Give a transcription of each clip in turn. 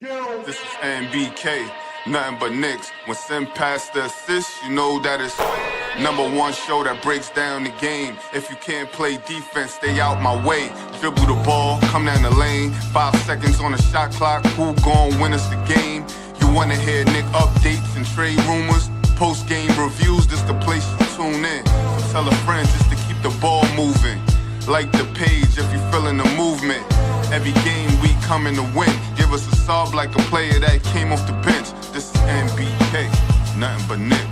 This is NBK, nothing but Knicks. When Sim passed the assist, you know that it's #1 show that breaks down the game. If you can't play defense, stay out my way. Dribble the ball, come down the lane. 5 seconds on the shot clock, who gon' win us the game? You wanna hear Nick updates and trade rumors? Post-game reviews, this the place to tune in. So tell a friend just to keep the ball moving. Like the page if you feeling the movement. Every game we coming to win. Give us a sub like a player that came off the bench. This is NBK, nothing but Knicks.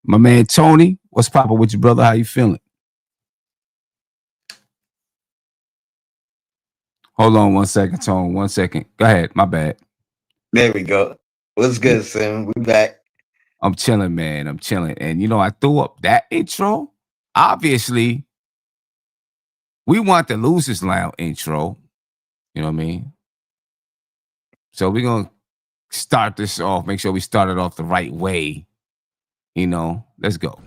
My man Tony, what's poppin' with you, brother? How you feeling? Hold on 1 second, Tone. 1 second. Go ahead. My bad. There we go. What's good, Sim? We back. I'm chilling, man. I'm chilling. And I threw up that intro. Obviously, we want the Losers Lounge intro. You know what I mean? So we're gonna start this off, make sure we start it off the right way. Let's go.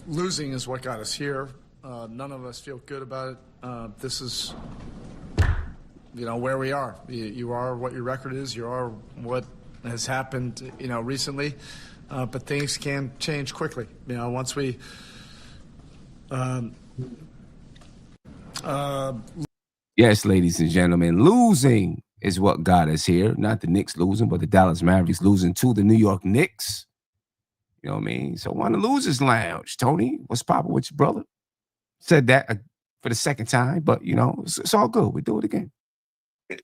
Losing is what got us here. None of us feel good about it. This is, where we are. You are what your record is. You are what has happened, recently. But things can change quickly. Once we. Yes, ladies and gentlemen, losing is what got us here. Not the Knicks losing, but the Dallas Mavericks losing to the New York Knicks. You know what I mean? So on the Losers Lounge, Tony, what's poppin' with you, brother? Said that for the second time, but it's all good. We do it again.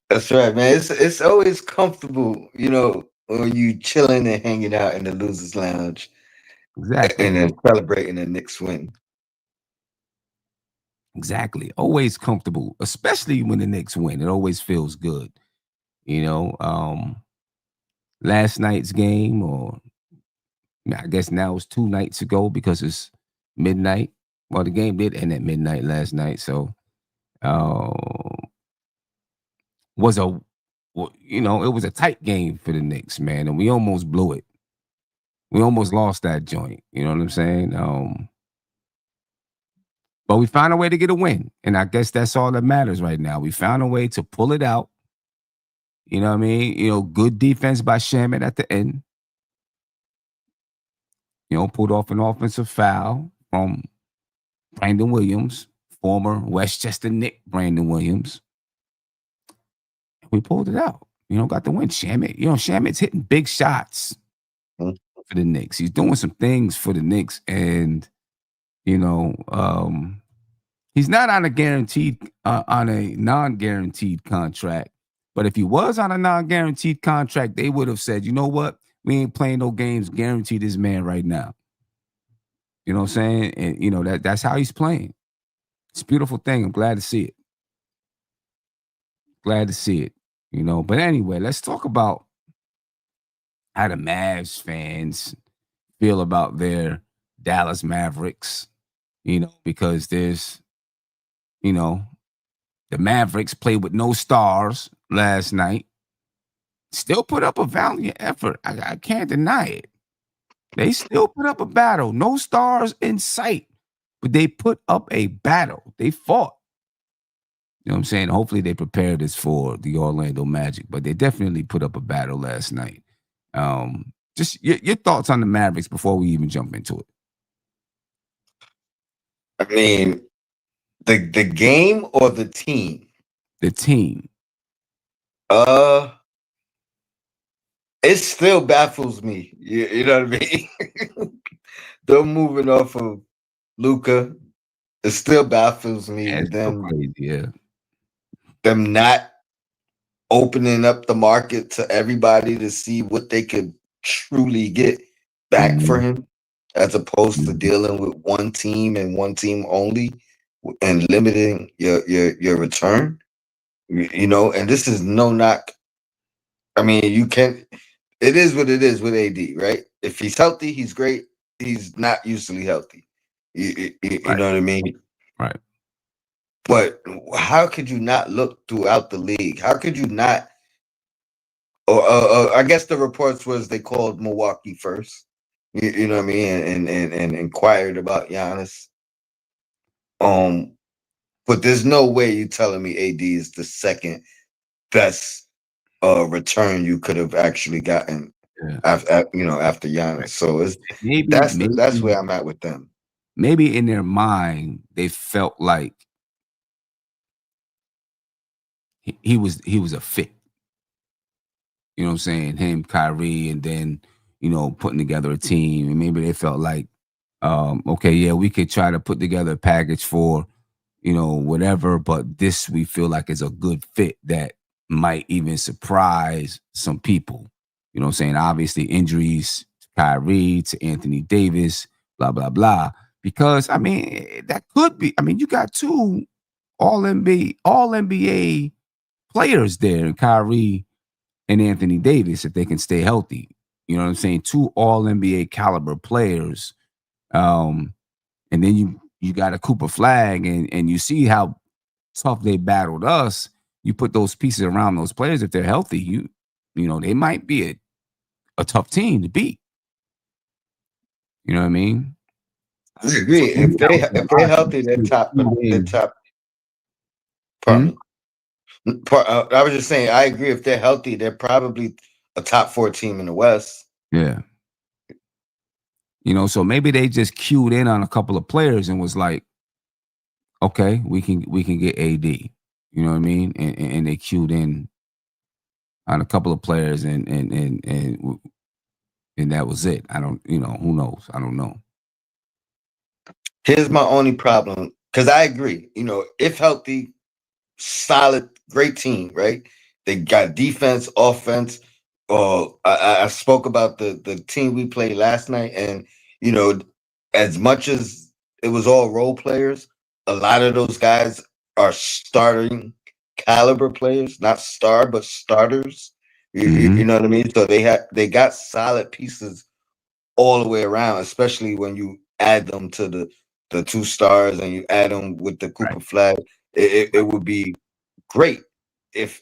That's right, man. It's always comfortable, when you chilling and hanging out in the Losers Lounge. Exactly. And then celebrating the Knicks win. Exactly. Always comfortable, especially when the Knicks win. It always feels good. Last night's game, or I guess now it's 2 nights ago because it's midnight. Well, the game did end at midnight last night, so it was a tight game for the Knicks, man, and we almost blew it. We almost lost that joint. You know what I'm saying? But we found a way to get a win, and I guess that's all that matters right now. We found a way to pull it out. You know what I mean? Good defense by Shaman at the end. Pulled off an offensive foul from Brandon Williams, former Westchester Knick Brandon Williams. We pulled it out. Got the win. Shaman's hitting big shots for the Knicks. He's doing some things for the Knicks, and he's not on a non-guaranteed contract. But if he was on a non-guaranteed contract, they would have said, you know what? We ain't playing no games. Guarantee this man right now. You know what I'm saying? And that's how he's playing. It's a beautiful thing. I'm glad to see it. Glad to see it. But anyway, let's talk about how the Mavs fans feel about their Dallas Mavericks. Because there's, the Mavericks played with no stars last night. Still put up a valiant effort. I can't deny it. They still put up a battle. No stars in sight, but they put up a battle. They fought. You know what I'm saying? Hopefully they prepared this for the Orlando Magic, but they definitely put up a battle last night. Just your thoughts on the Mavericks before we even jump into it. I mean, the game or the team? The team. It still baffles me. You know what I mean? Them moving off of Luka, it still baffles me. Yeah, Them, crazy, yeah. Them not opening up the market to everybody to see what they could truly get back for him, as opposed to dealing with one team and one team only and limiting your return. And this is no knock. I mean, it is what it is with AD, right? If he's healthy, he's great. He's not usually healthy. You know what I mean? Right. But how could you not look throughout the league? How could you not? Or I guess the reports was they called Milwaukee first. You know what I mean, and inquired about Giannis. But there's no way you telling me AD is the second best return you could have actually gotten Yeah. after Giannis. So it's Maybe, that's where I'm at with them. maybe in their mind they felt like he was a fit. You know what I'm saying? Him, Kyrie, and then, putting together a team. And maybe they felt like, okay, yeah, we could try to put together a package for, whatever, but this we feel like is a good fit that might even surprise some people. You know what I'm saying? Obviously, injuries to Kyrie, to Anthony Davis, blah, blah, blah. Because, I mean, that could be, I mean, you got two all NBA players there, and Kyrie and Anthony Davis, if they can stay healthy. You know what I'm saying? Two all NBA caliber players. Um, and then you got a Cooper Flag, and you see how tough they battled us. You put those pieces around those players, if they're healthy, they might be a tough team to beat. You know what I mean? I agree. So maybe that was their If they're mindset. healthy, they're top. They're top. Hmm? Pardon me. I was just saying. I agree. If they're healthy, they're probably a top 4 team in the West. Yeah. So maybe they just cued in on a couple of players and was like, okay, we can get AD. You know what I mean? And they cued in on a couple of players, and that was it. I don't, who knows? I don't know. Here's my only problem, because I agree. If healthy, solid, great team, right? They got defense, offense. I spoke about the team we played last night, and you know, as much as it was all role players, a lot of those guys are starting caliber players, not star but starters. You Hmm. know what I mean? So they got solid pieces all the way around, especially when you add them to the 2 stars and you add them with the Right. Cooper flag. It would be great if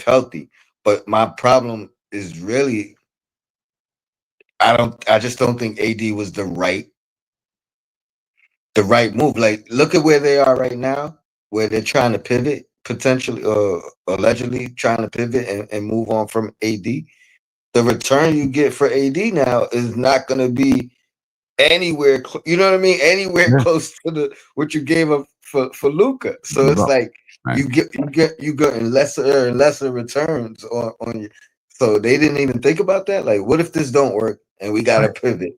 healthy. But my problem is really I just don't think AD was the right move. Like, look at where they are right now, where they're trying to pivot, potentially allegedly trying to pivot and move on from AD. The return you get for AD now is not going to be anywhere. You know what I mean? Anywhere Yeah. close to the what you gave up for Luca. So Give it's up. like Right. you getting lesser and lesser returns on you. So they didn't even think about that. Like, what if this don't work and we got to Right. pivot?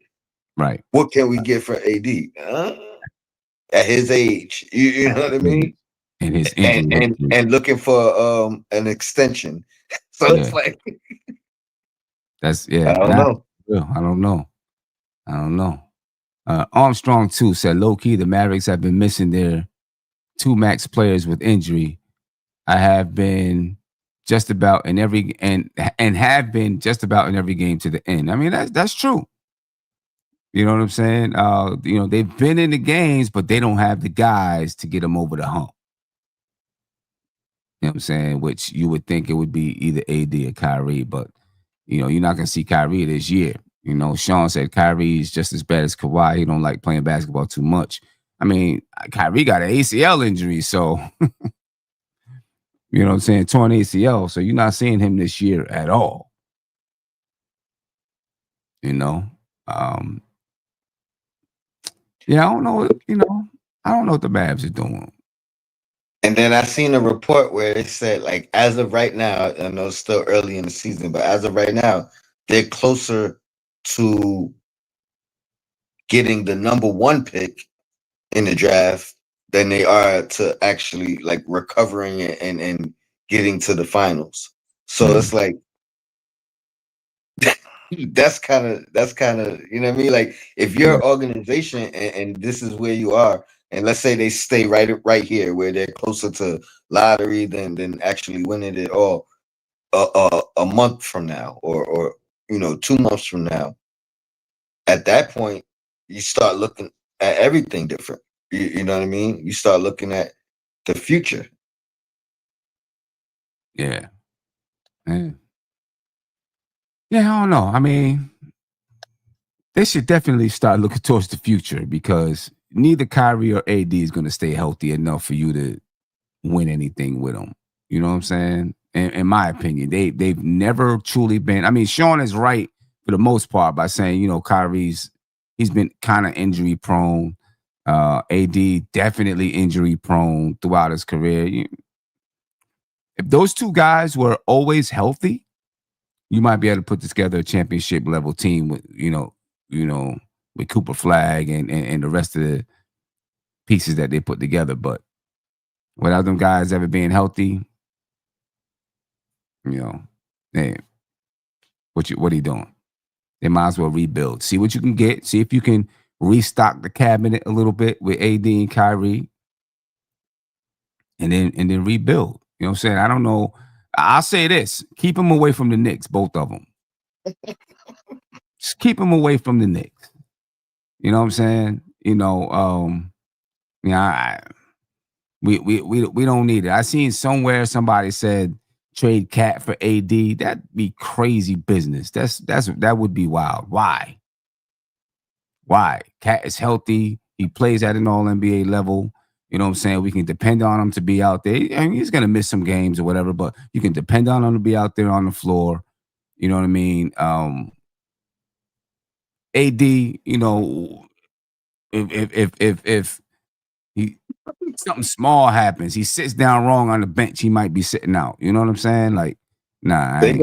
Right. What can we get for AD at his age? You know what I mean? And his And injury and history. and looking for an extension. So Yeah. it's like That's I yeah. don't That's know. real. I don't know. I don't know. Armstrong too said low key the Mavericks have been missing their two max players with injury. I have been just about in every and have been just about in every game to the end. I mean that's true. You know what I'm saying? They've been in the games, but they don't have the guys to get them over the hump. You know what I'm saying? Which you would think it would be either AD or Kyrie, but you're not gonna see Kyrie this year. Sean said Kyrie's just as bad as Kawhi. He don't like playing basketball too much. I mean, Kyrie got an ACL injury, so you know what I'm saying, torn ACL. So you're not seeing him this year at all. You know, um, yeah, I don't know. I don't know what the Mavs are doing. And then I seen a report where it said, like, as of right now, I know it's still early in the season, but as of right now, they're closer to getting the number 1 pick in the draft than they are to actually like recovering and getting to the finals. So Mm, it's like that's kind of you know what I mean. Like, if yeah, your organization and this is where you are, and let's say they stay right here where they're closer to lottery than actually winning it all a month from now or 2 months from now. At that point, you start looking at everything different. You know what I mean? You start looking at the future. yeah, yeah. Yeah, I don't know. I mean, they should definitely start looking towards the future because neither Kyrie or AD is going to stay healthy enough for you to win anything with them. You know what I'm saying? In my opinion, they've never truly been. I mean, Sean is right for the most part by saying, you know, he's been kind of injury prone. AD definitely injury prone throughout his career. If those two guys were always healthy, you might be able to put together a championship level team with, with Cooper Flag and the rest of the pieces that they put together. But without them guys ever being healthy, hey, what are you doing? They might as well rebuild. See what you can get. See if you can restock the cabinet a little bit with AD and Kyrie, and then rebuild. You know what I'm saying? I don't know. I'll say this: keep them away from the Knicks, both of them. Just keep them away from the Knicks. You know what I'm saying? We don't need it. I seen somewhere somebody said trade Cat for AD. That'd be crazy business. That would be wild. Why? Cat is healthy. He plays at an all NBA level. You know what I'm saying? We can depend on him to be out there. I mean, he's gonna miss some games or whatever, but you can depend on him to be out there on the floor. You know what I mean? AD, if he something small happens, he sits down wrong on the bench, he might be sitting out. You know what I'm saying? Like, nah, we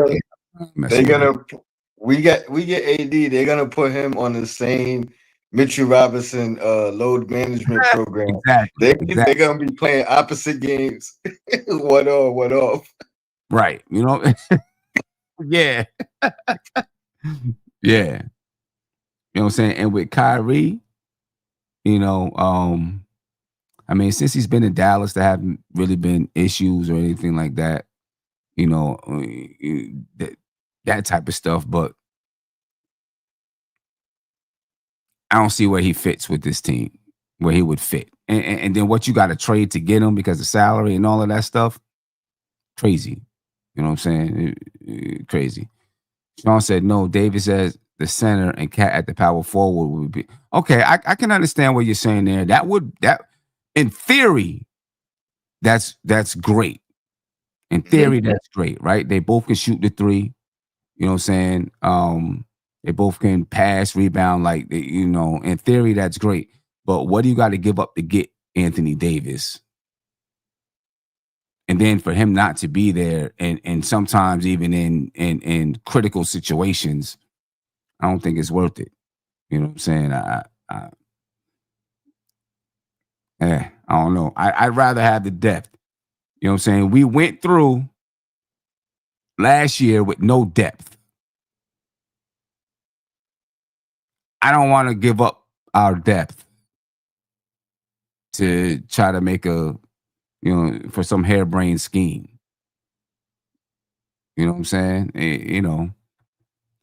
get AD, they're gonna put him on the same Mitchell Robinson load management program. Exactly. They're gonna be playing opposite games. What on, what off. Right. Yeah. Yeah. You know what I'm saying? And with Kyrie, I mean, since he's been in Dallas, there haven't really been issues or anything like that, that type of stuff. But I don't see where he fits with this team, where he would fit. And then what you got to trade to get him because of salary and all of that stuff, crazy. You know what I'm saying? Crazy. Sean said, no, Davis says the center and Cat at the power forward would be. Okay, I can understand what you're saying there. That in theory, that's great. In theory, that's great, right? They both can shoot the three. You know what I'm saying? They both can pass, rebound. Like, in theory, that's great. But what do you got to give up to get Anthony Davis? And then for him not to be there, and sometimes even in critical situations, I don't think it's worth it. You know what I'm saying? I don't know. I'd rather have the depth. You know what I'm saying? We went through last year with no depth. I don't want to give up our depth to try to make for some harebrained scheme. You know what I'm saying?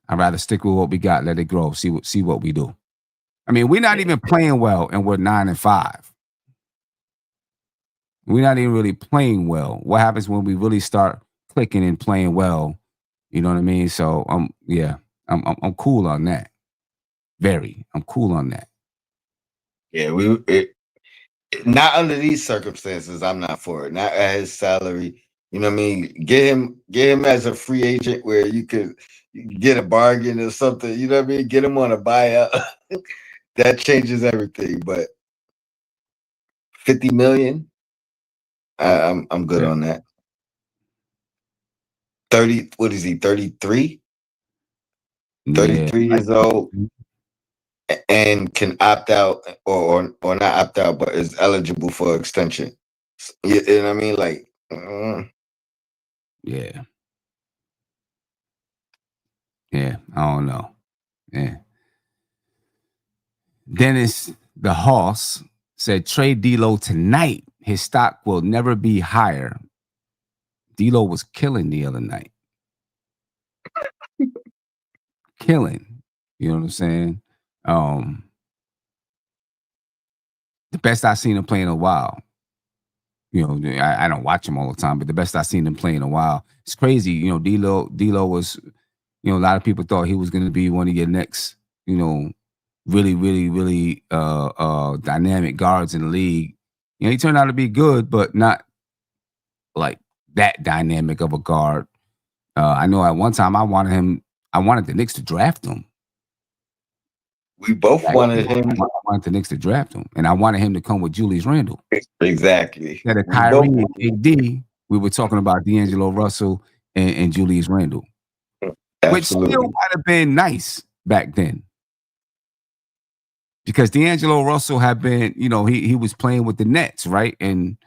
I'd rather stick with what we got, let it grow, see what we do. I mean, we're not even playing well, and we're 9-5. We're not even really playing well. What happens when we really start clicking and playing well? You know what I mean? So I'm cool on that. I'm cool on that. Yeah, not under these circumstances. I'm not for it. Not at his salary. You know what I mean? Get him as a free agent where you could get a bargain or something. You know what I mean? Get him on a buyout. That changes everything. But $50 million, I'm good on that. 30. What is he? 33. 33 years old, and can opt out or not opt out, but is eligible for extension. You know what I mean? Like, yeah. I don't know. Yeah. Dennis the Hoss said trade D'Lo tonight. His stock will never be higher. D'Lo was killing the other night. Killing. You know what I'm saying? The best I've seen him play in a while. I don't watch him all the time, but the best I've seen him play in a while. It's crazy. D'Lo was, a lot of people thought he was going to be one of your next, really, really, really dynamic guards in the league. He turned out to be good, but not like that dynamic of a guard. I know at one time I wanted the Knicks to draft him. We both wanted him. I wanted the Knicks to draft him, and I wanted him to come with Julius Randle. Exactly. Instead of Kyrie and AD, we were talking about D'Angelo Russell and Julius Randle, which still might have been nice back then. Because D'Angelo Russell had been, he was playing with the Nets, right? And,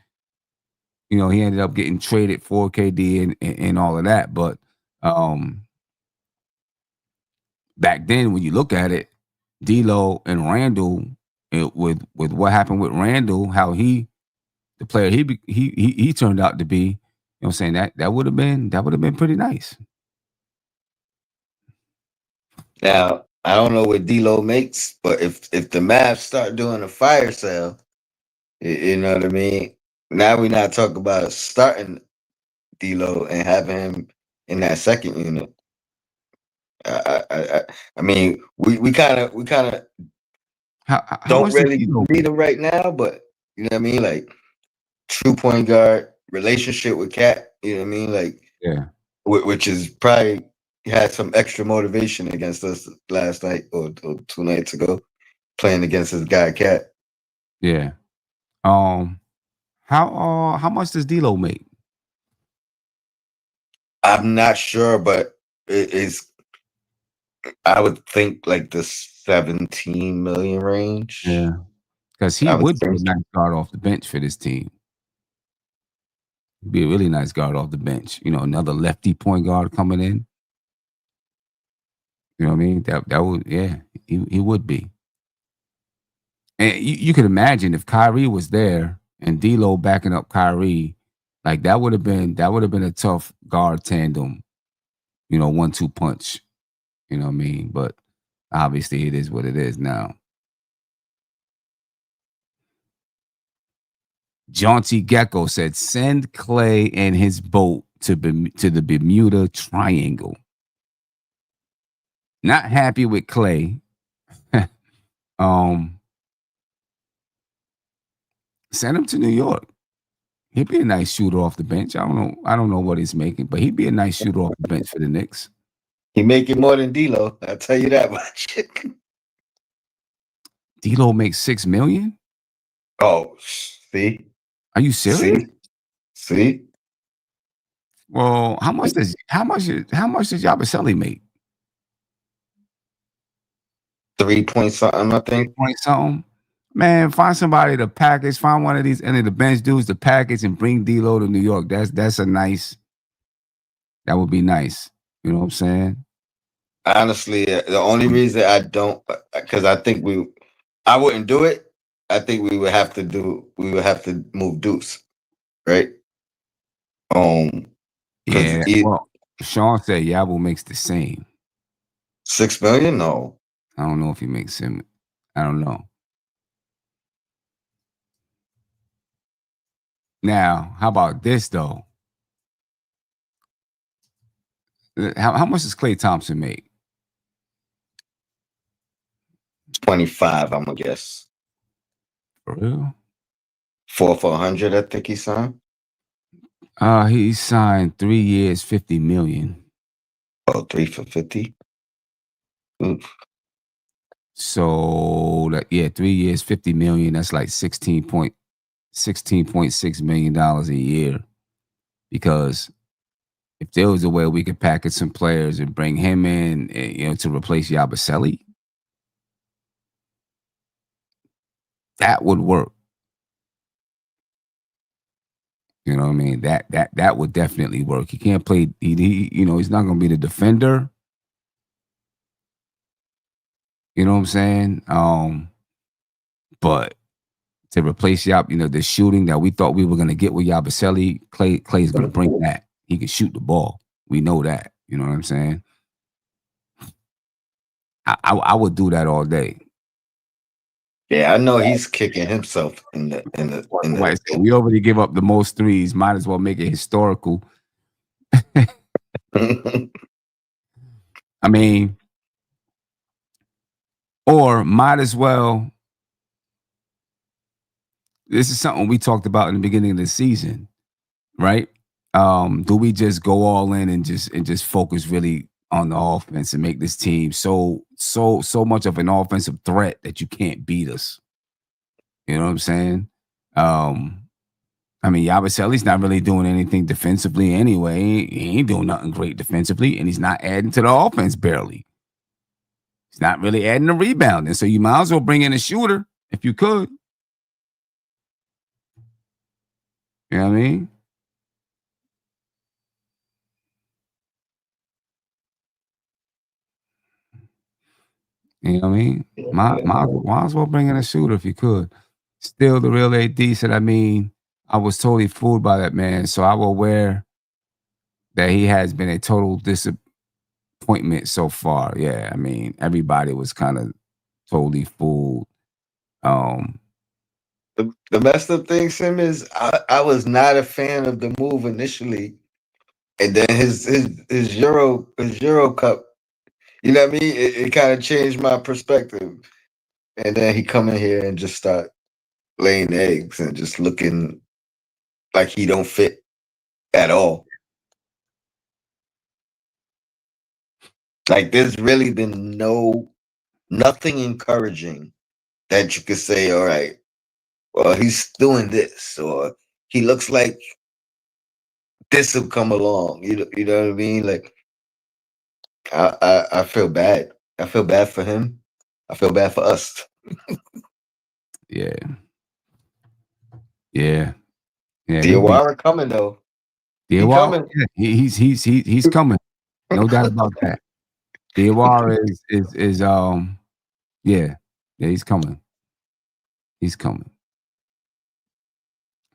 he ended up getting traded for KD and all of that. But back then, when you look at it, D'Lo and Randle, with what happened with Randle, how the player he turned out to be, I'm saying that would have been pretty nice. Now, I don't know what D'Lo makes, but if the Mavs start doing a fire sale, you know what I mean? Now we're not talking about starting D'Lo and having him in that second unit. I mean, we kind of don't really need him right now, but you know what I mean? Like true point guard, relationship with Cat, you know what I mean? Like, yeah, which is probably had some extra motivation against us last night or 2 nights ago, playing against this guy Cat. Yeah. How much does D'Lo make? I'm not sure, but it is. I would think like the 17 million range. Yeah, because he would be a nice guard off the bench for this team. He'd be a really nice guard off the bench. Another lefty point guard coming in. You know what I mean? That would, yeah, he would be. And you could imagine if Kyrie was there and D'Lo backing up Kyrie, like that would have been a tough guard tandem. 1-2 punch. You know what I mean? But obviously, it is what it is now. Jaunty Gecko said, "Send Clay and his boat to the Bermuda Triangle." Not happy with Clay. Send him to New York. He'd be a nice shooter off the bench. I don't know what he's making, but he'd be a nice shooter off the bench for the Knicks. He making more than D'Lo. I'll tell you that much. D'Lo makes $6 million. Oh, see? Are you serious? See? Well, how much does Yabusele make? 3 point something, I think. 3 point something. Man, find somebody to package. Find one of these any of the bench dudes to package and bring D'Lo to New York. That's a nice. That would be nice. You know what I'm saying? Honestly, the only reason I don't, because I think I wouldn't do it. I think we would have to move Deuce, right? Yeah. Well, Sean said Yabo makes the same. 6 million? No. I don't know if he makes him. I don't know. Now, how about this though? How much does Klay Thompson make? 25, I'm gonna guess. For real? 4 for 100, I think he signed. He signed 3 years, $50 million. Oh, 3 for 50. Oof. So 3 years, $50 million. That's like $16.6 million a year. Because if there was a way we could package some players and bring him in, to replace Yabusele, that would work. You know what I mean? That would definitely work. He can't play. He's not going to be the defender. You know what I'm saying? But to replace the shooting that we thought we were going to get with Yabusele, Clay's going to bring that. He can shoot the ball. We know that. You know what I'm saying? I would do that all day. Yeah, I know he's kicking himself in the. We already give up the most threes. Might as well make it historical. I mean, or might as well. This is something we talked about in the beginning of the season, right? Do we just go all in and just focus really on the offense and make this team so much of an offensive threat that you can't beat us? You know what I'm saying? Um, I mean, Yabusele's not really doing anything defensively anyway. He ain't doing nothing great defensively, and he's not adding to the offense barely. He's not really adding the rebounding. So you might as well bring in a shooter if you could. You know what I mean? You know what I mean? Might as well bring in a shooter if you could. Still, the real AD said, I mean, I was totally fooled by that man. So I will aware that he has been a total disappointment so far. Yeah, I mean, everybody was kind of totally fooled. The messed up thing, Sim, is I was not a fan of the move initially, and then his Euro Cup. You know what I mean? It kind of changed my perspective, and then he come in here and just start laying eggs and just looking like he don't fit at all. Like there's really been nothing encouraging that you could say, all right, well, he's doing this, or he looks like this will come along. You know what I mean? Like I feel bad. I feel bad for him. I feel bad for us. Yeah. Yeah. Yeah. Diawara coming though. He Diawara, coming. yeah, he's coming. No doubt about that. Diawara is yeah. Yeah, he's coming. He's coming.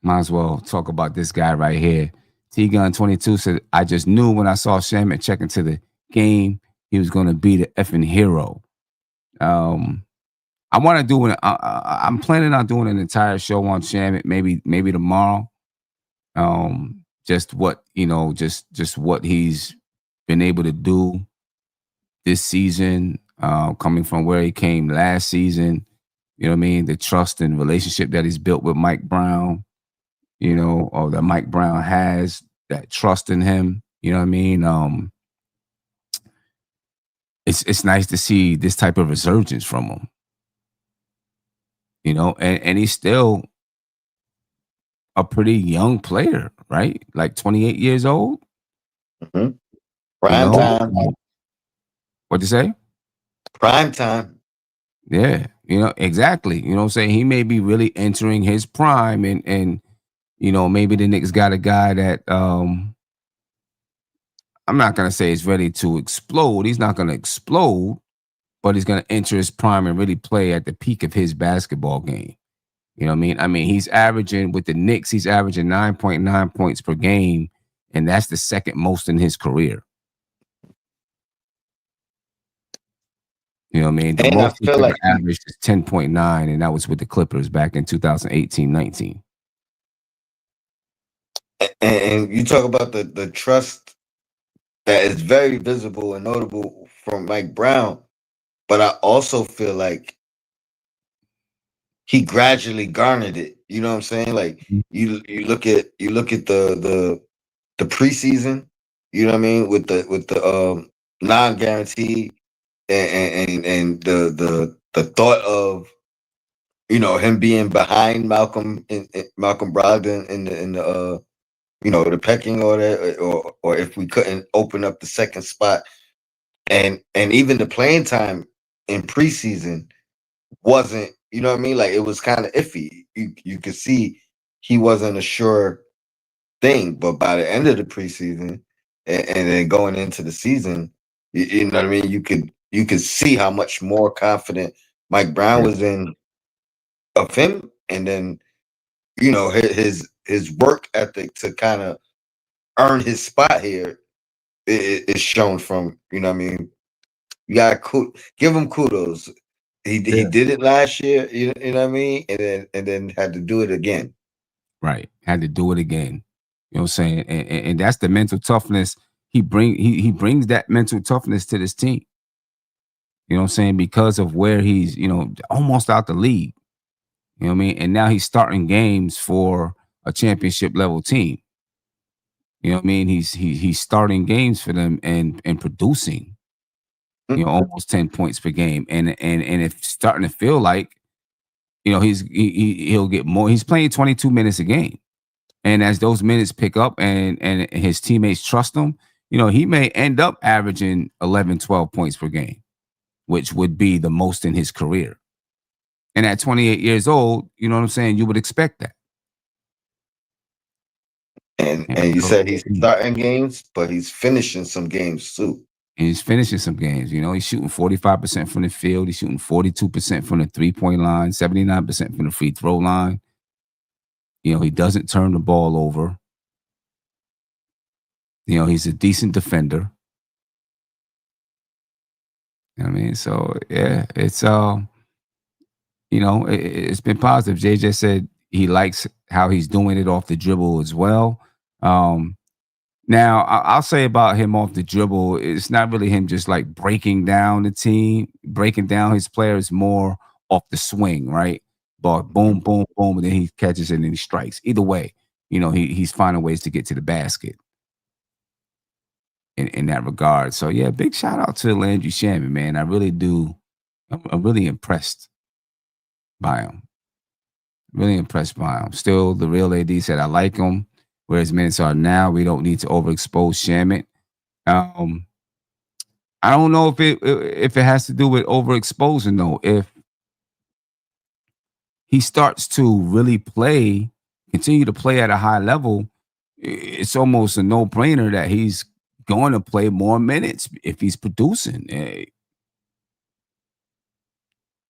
Might as well talk about this guy right here. T Gun 22 said, I just knew when I saw Shaman check into the game, he was going to be the effing hero. I want to do an. I'm planning on doing an entire show on Shaman, maybe tomorrow. Just what just what he's been able to do this season, coming from where he came last season. You know what I mean? The trust and relationship that he's built with Mike Brown. Or that Mike Brown has that trust in him. You know what I mean? It's nice to see this type of resurgence from him. And he's still a pretty young player, right? Like 28 years old. Mm-hmm. Prime time. What'd you say? Prime time. Yeah, exactly. You know what I'm saying? He may be really entering his prime and maybe the Knicks got a guy that I'm not gonna say is ready to explode. He's not gonna explode, but he's gonna enter his prime and really play at the peak of his basketball game. You know what I mean? I mean, he's averaging with the Knicks, he's averaging 9.9 points per game, and that's the second most in his career. You know what I mean? The And most I feel like averaged is 10.9, and that was with the Clippers back in 2018-19. and you talk about the trust that is very visible and notable from Mike Brown, but I also feel like he gradually garnered it. You know what I'm saying? Like you look at the preseason, you know what I mean, with the non-guaranteed and the thought of him being behind Malcolm Brogdon in the the pecking order, or if we couldn't open up the second spot, and even the playing time in preseason wasn't, you know what I mean, like it was kind of iffy. You could see he wasn't a sure thing, but by the end of the preseason and then going into the season, you know what I mean, you could see how much more confident Mike Brown was in of him, and then his work ethic to kind of earn his spot here is shown from, you know what I mean, you gotta give him kudos. He did it last year, you know what I mean, and then had to do it again. Right, had to do it again. You know what I'm saying? And that's the mental toughness he brings that mental toughness to this team. You know what I'm saying? Because of where he's, almost out the league. You know what I mean? And now he's starting games for a championship level team. You know what I mean? He's starting games for them and producing, almost 10 points per game. And it's starting to feel like, he'll get more. He's playing 22 minutes a game. And as those minutes pick up and his teammates trust him, he may end up averaging 11, 12 points per game, which would be the most in his career. And at 28 years old, you know what I'm saying? You would expect that. And you said he's starting games, but he's finishing some games too. And he's finishing some games. He's shooting 45% from the field. He's shooting 42% from the 3-point line, 79% from the free throw line. He doesn't turn the ball over. He's a decent defender. You know what I mean? So yeah, it's it's been positive. JJ said he likes how he's doing it off the dribble as well. Now I'll say about him off the dribble, it's not really him just like breaking down the team, breaking down his players, more off the swing, right? Ball, boom, boom, boom, and then he catches it and he strikes. Either way, he's finding ways to get to the basket in that regard. So yeah, big shout out to Landry Shamet, man. I really do. I'm really impressed by him. Really impressed by him. Still, the real AD said I like him. Where his minutes are now, we don't need to overexpose Shamet. I don't know if it has to do with overexposing though. If he starts to really continue to play at a high level, it's almost a no-brainer that he's going to play more minutes if he's producing.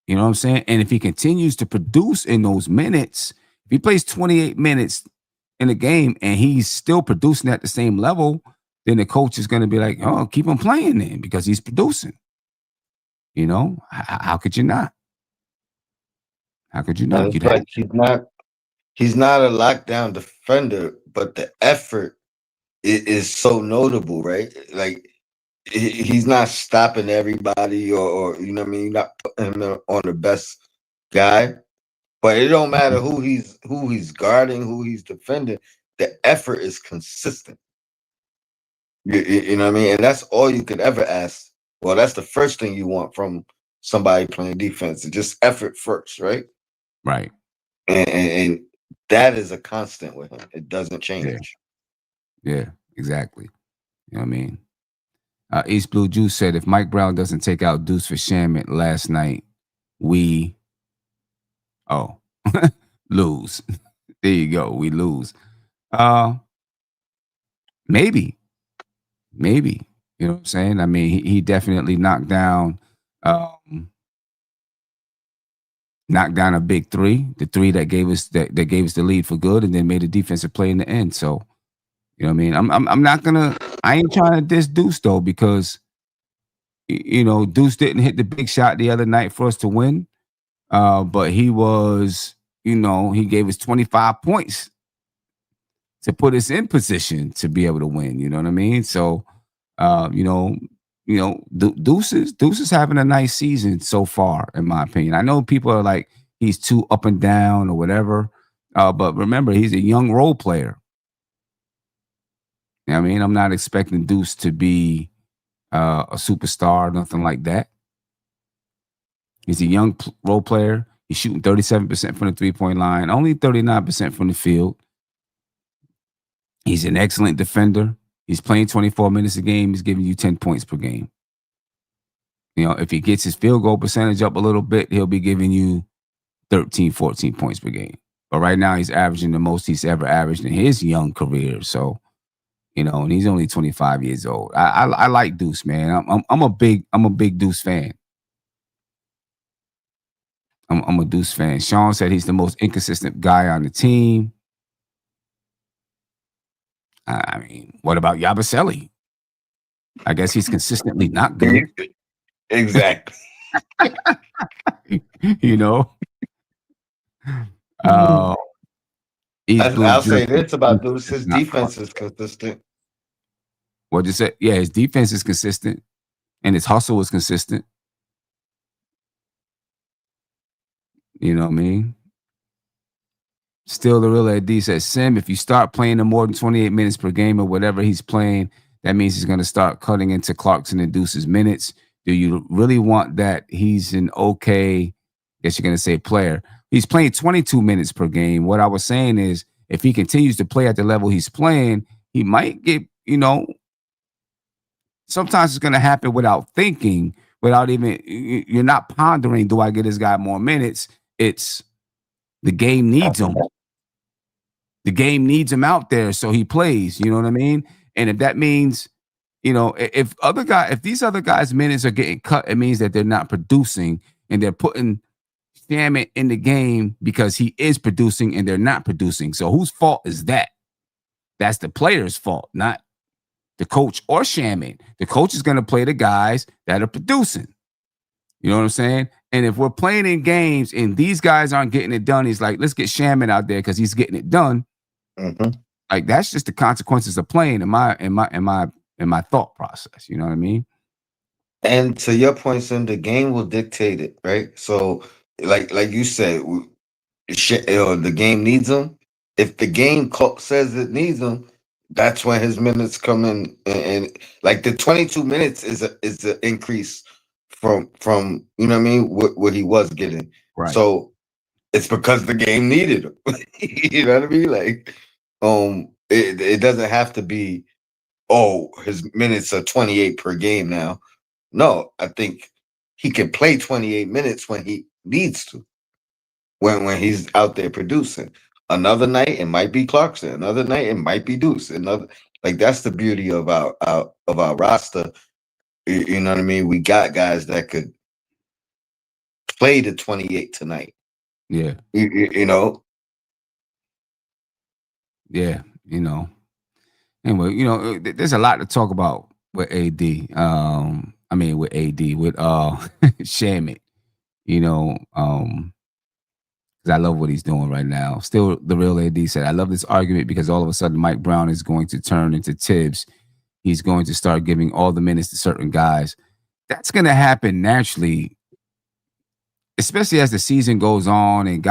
You know what I'm saying? And if he continues to produce in those minutes, if he plays 28 minutes in a game and he's still producing at the same level, then the coach is going to be like, oh, keep him playing then because he's producing. How could you not? How could you not? It's like he's not a lockdown defender, but the effort is so notable, right? Like he's not stopping everybody or you know what I mean, you're not putting him on the best guy. But it don't matter who he's guarding, who he's defending. The effort is consistent. You know what I mean? And that's all you could ever ask. Well, that's the first thing you want from somebody playing defense. It's just effort first, right? Right. And that is a constant with him. It doesn't change. Yeah, exactly. You know what I mean? East Blue Juice said if Mike Brown doesn't take out Deuce for Shamet last night, we lose. There you go. We lose. Maybe. You know what I'm saying? I mean, he definitely knocked down a big three, the three that gave us that gave us the lead for good, and then made a defensive play in the end. So, you know what I mean? I'm not gonna. I ain't trying to diss Deuce though, because Deuce didn't hit the big shot the other night for us to win. But he was, he gave us 25 points to put us in position to be able to win. You know what I mean? So, Deuce is having a nice season so far, in my opinion. I know people are like he's too up and down or whatever, but remember he's a young role player. You know what I mean? I'm not expecting Deuce to be a superstar or nothing like that. He's a young role player. He's shooting 37% from the 3-point line, only 39% from the field. He's an excellent defender. He's playing 24 minutes a game. He's giving you 10 points per game. If he gets his field goal percentage up a little bit, he'll be giving you 13, 14 points per game. But right now, he's averaging the most he's ever averaged in his young career. So, and he's only 25 years old. I like Deuce, man. I'm a big Deuce fan. I'm a Deuce fan. Sean said he's the most inconsistent guy on the team. I mean, what about Yabusele? I guess he's consistently not good. Exactly. I'll say this about Deuce. His defense is consistent. What'd you say? Yeah, his defense is consistent, and his hustle is consistent. You know what I mean? Still, the real AD says, Sim, if you start playing him more than 28 minutes per game or whatever he's playing, that means he's going to start cutting into Clarkson and Deuce's minutes. Do you really want that? He's an okay, I guess you're going to say player. He's playing 22 minutes per game. What I was saying is, if he continues to play at the level he's playing, he might get, sometimes it's going to happen without thinking, without even, you're not pondering, do I get this guy more minutes? It's the game needs him. The game needs him out there, so he plays. You know what I mean? And if that means, if these other guys' minutes are getting cut, it means that they're not producing, and they're putting Shamit in the game because he is producing, and they're not producing. So whose fault is that? That's the player's fault, not the coach or Shamit. The coach is going to play the guys that are producing. You know what I'm saying? And if we're playing in games and these guys aren't getting it done, he's like, let's get Shamit out there because he's getting it done. Mm-hmm. Like, that's just the consequences of playing in my thought process. You know what I mean? And to your point, Sim, the game will dictate it, right? So, like you said, the game needs him. If the game says it needs him, that's when his minutes come in, and like the 22 minutes is an increase from you know what I mean, what he was getting. Right. So it's because the game needed him. You know what I mean? Like, it doesn't have to be, oh, his minutes are 28 per game now. No, I think he can play 28 minutes when he needs to. When he's out there producing. Another night it might be Clarkson. Another night it might be Deuce. Another, like, that's the beauty of our roster. You know what I mean? We got guys that could play the 28 tonight. Yeah. You know? Yeah, Anyway, there's a lot to talk about with AD. With AD, with Shamit. Because I love what he's doing right now. Still, the real AD said, I love this argument because all of a sudden Mike Brown is going to turn into Tibbs. He's going to start giving all the minutes to certain guys. That's going to happen naturally, especially as the season goes on and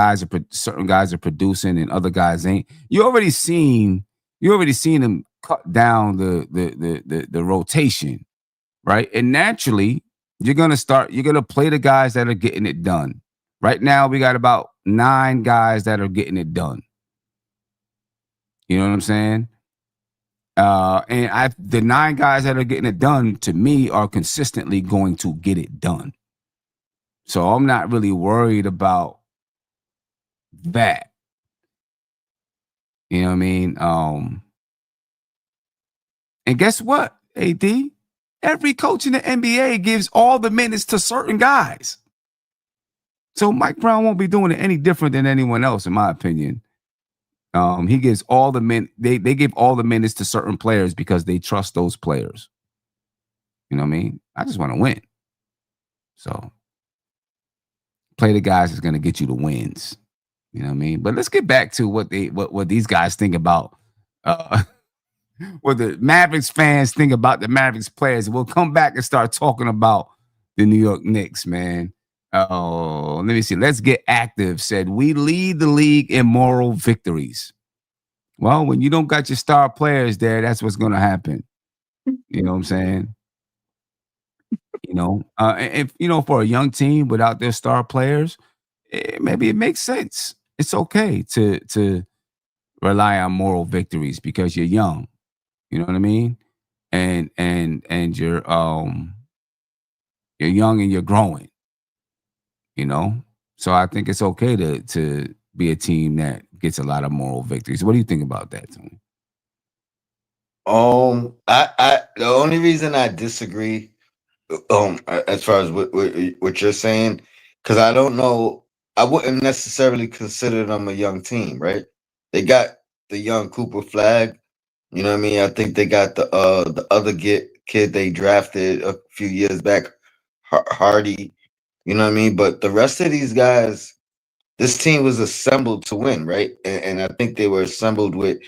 certain guys are producing and other guys ain't. You already seen them cut down the rotation, right? And naturally, you're gonna play the guys that are getting it done. Right now, we got about 9 guys that are getting it done. You know what I'm saying? And the 9 guys that are getting it done, to me, are consistently going to get it done. So I'm not really worried about that. You know what I mean? And guess what, AD? Every coach in the NBA gives all the minutes to certain guys. So Mike Brown won't be doing it any different than anyone else, in my opinion. He gives all the men. They give all the minutes to certain players because they trust those players. You know what I mean? I just want to win. So play the guys that's going to get you the wins. You know what I mean? But let's get back to what these guys think about. What the Mavericks fans think about the Mavericks players. We'll come back and start talking about the New York Knicks, man. Oh, let me see. Let's Get Active said, we lead the league in moral victories. Well, when you don't got your star players there, that's what's going to happen. You know what I'm saying? If for a young team without their star players, maybe it makes sense. It's okay to rely on moral victories because you're young. You know what I mean? And you're young and you're growing. So I think it's okay to be a team that gets a lot of moral victories. What do you think about that, Tony? I the only reason I disagree, as far as what you're saying, because I don't know, I wouldn't necessarily consider them a young team, right? They got the young Cooper Flag. You know what I mean? I think they got the other kid they drafted a few years back, Hardy. You know what I mean? But the rest of these guys, this team was assembled to win, right? And I think they were assembled with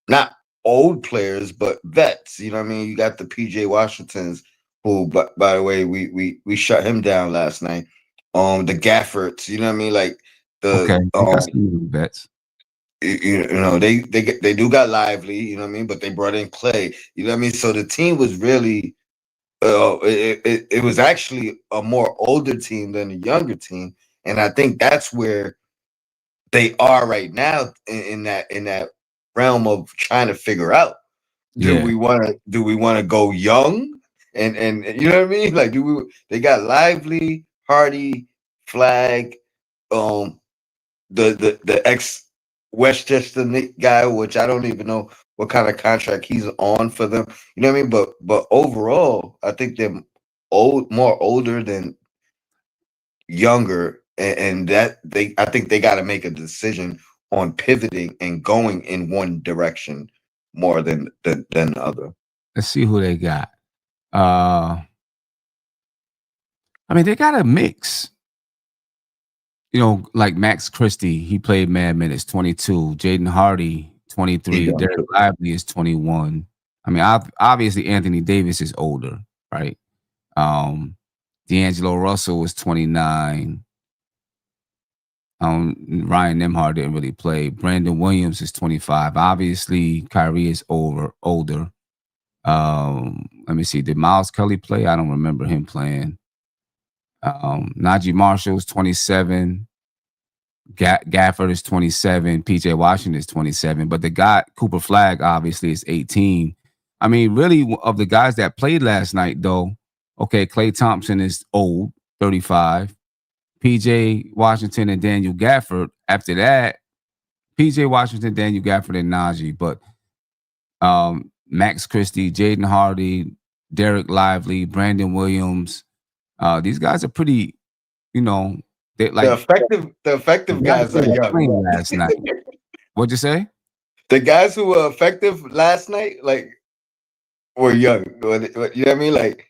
not old players, but vets. You know what I mean? You got the PJ Washingtons, who, by the way, we shut him down last night. the Gaffords, you know what I mean? Like Okay, the they got some new vets. you know, they do got Lively, you know what I mean, but they brought in Clay, you know what I mean. So the team was really it was actually a more older team than a younger team, and I think that's where they are right now in that realm of trying to figure out do Yeah, we want to go young and you know what I mean, like they got Lively, Hardy, Flag, um the ex Westchester Knick guy, which I don't even know what kind of contract he's on for them. You know what I mean? But overall, I think they're more older than younger, and that I think they got to make a decision on pivoting and going in one direction more than the other. let's see who they got. I mean, they got a mix. You know, like Max Christie, he played mad minutes, 22. Jaden Hardy, He 23. young Derek too. Lively is 21. I mean, obviously Anthony Davis is older, right? D'Angelo Russell was 29. Ryan Nembhard didn't really play. Brandon Williams is 25. Obviously, Kyrie is older. Let me see. Did Miles Kelly play? I don't remember him playing. Najee Marshall is 27. Gafford is 27. PJ Washington is 27. But the guy, Cooper Flag, obviously is 18. I mean, really, of the guys that played last night, though, okay, Klay Thompson is old, 35. PJ Washington and Daniel Gafford. After that, PJ Washington, Daniel Gafford, and Najee. But Max Christie, Jaden Hardy, Derek Lively, Brandon Williams. These guys are pretty, you know, they like The the effective guys guys who are were young. playing last night. What'd you say? The guys who were effective last night, like, were young. You know what I mean? Like,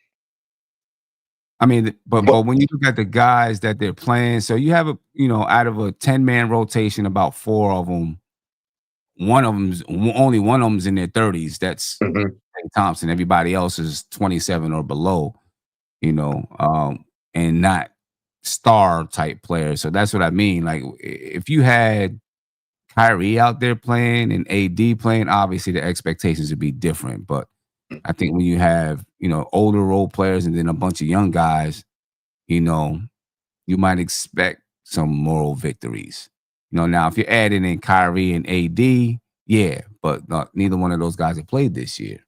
I mean, but but when you look at the guys that they're playing, so you have out of a 10-man rotation, about four of them, only one of them's in their 30s. That's mhm. Klay Thompson. Everybody else is 27 or below, and not star type players. So that's what I mean. Like if you had Kyrie out there playing and AD playing, obviously the expectations would be different. But I think when you have, older role players and then a bunch of young guys, you know, you might expect some moral victories. Now if you're adding in Kyrie and AD, yeah, but neither one of those guys have played this year.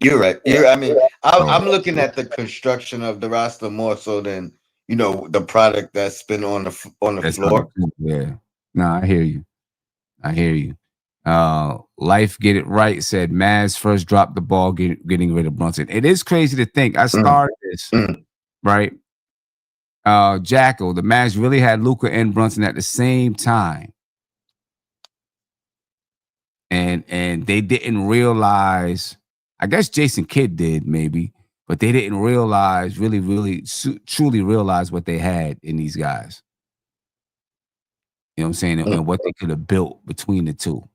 You're right. I mean, So I'm looking at the construction of the roster more so than the product that's been on the that's on the floor. field, yeah. No, I hear you. I hear you. Life Get It Right said Mavs first dropped the ball getting rid of Brunson. It is crazy to think. I Mm, started this, mm. right? Jackal, the Mavs really had Luka and Brunson at the same time. And they didn't realize, I guess Jason Kidd did maybe, but they didn't realize, really, truly realize what they had in these guys. You know what I'm saying? And what they could have built between the two.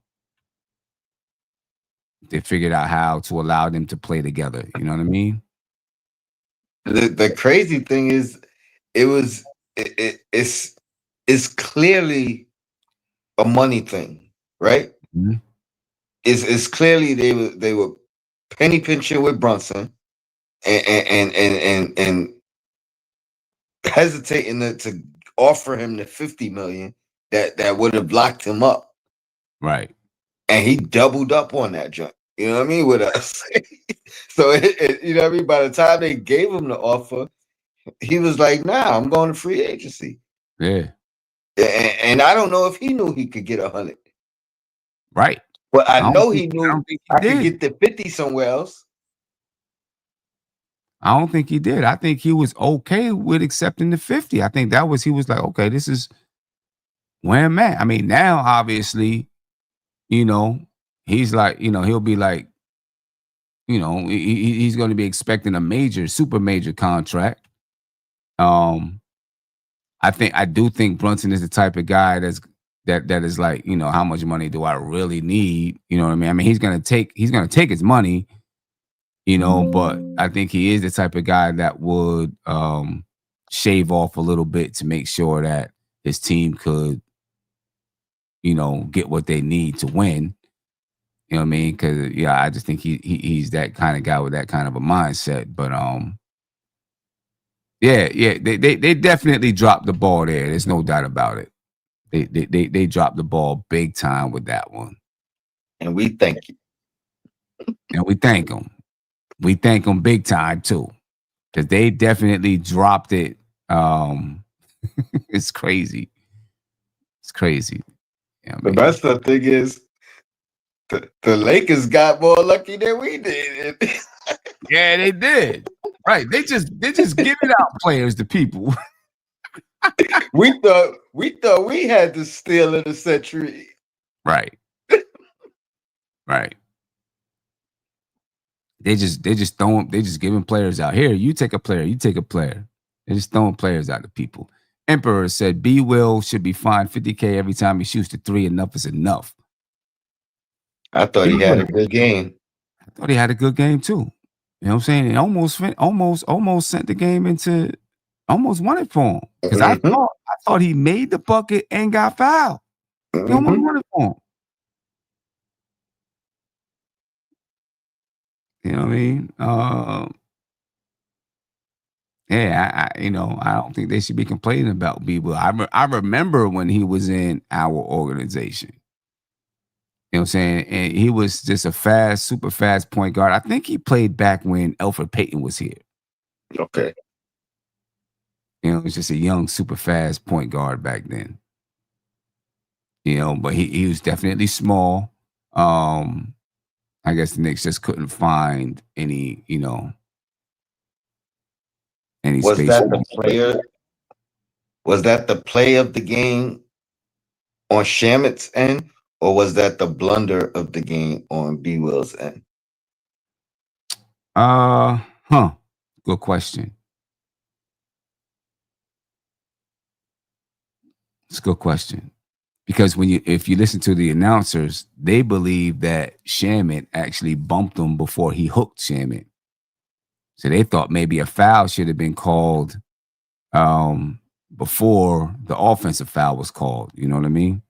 They figured out how to allow them to play together. You know what I mean? The crazy thing is, it's clearly a money thing, right? Mhm. It's clearly they were penny pinching with Brunson and hesitating to offer him the 50 million that would have locked him up, Right. and he doubled up on that joint. You know what I mean, with us. So you know what I mean. By the time they gave him the offer, he was like, "Nah, I'm going to free agency." Yeah. And I don't know if he knew he could get 100, Right. but I I don't know think he I knew don't think he I could did. get the 50 somewhere else. I don't think he did. I think he was okay with accepting the 50. I think he was like, okay, this is where I'm at. I mean, now obviously, you know, he's like, he'll be like, he's going to be expecting a major, super major contract. Um, I do think Brunson is the type of guy that is like, how much money do I really need? You know what I mean? I mean, he's gonna take his money, but I think he is the type of guy that would shave off a little bit to make sure that his team could, get what they need to win. You know what I mean? Because I just think he's that kind of guy with that kind of a mindset. But they definitely dropped the ball there. There's no doubt about it. They dropped the ball big time with that one. And we thank you. And we thank them. We thank them big time too, because they definitely dropped it. It's crazy. It's crazy. You know what I The mean? best of the thing is the Lakers got more lucky than we did. Yeah, they did. Right. They just giving out players to people. we thought we had the steal of the century. Right. Right. They just giving players out. Here, you take a player, you take a player. They're just throwing players out to people. Emperor said B Will should be fined $50K every time he shoots the three. Enough is enough. I thought he had a good game. I thought he had a good game too. You know what I'm saying? He almost sent the game into, almost won it for him. Because I thought he made the bucket and got fouled. He almost won it for him. You know what I mean? I don't think they should be complaining about B-Will. I remember when he was in our organization. You know what I'm saying? And he was just a super fast point guard. I think he played back when Elfrid Payton was here. Okay. He was just a young, super fast point guard back then. But he was definitely small. I guess the Knicks just couldn't find any, any Was space. that the player? Was that the play of the game on Shamit's end, or was that the blunder of the game on B Will's end? Good question. It's a good question. Because if you listen to the announcers, they believe that Shamit actually bumped him before he hooked Shamit. So they thought maybe a foul should have been called before the offensive foul was called. You know what I mean?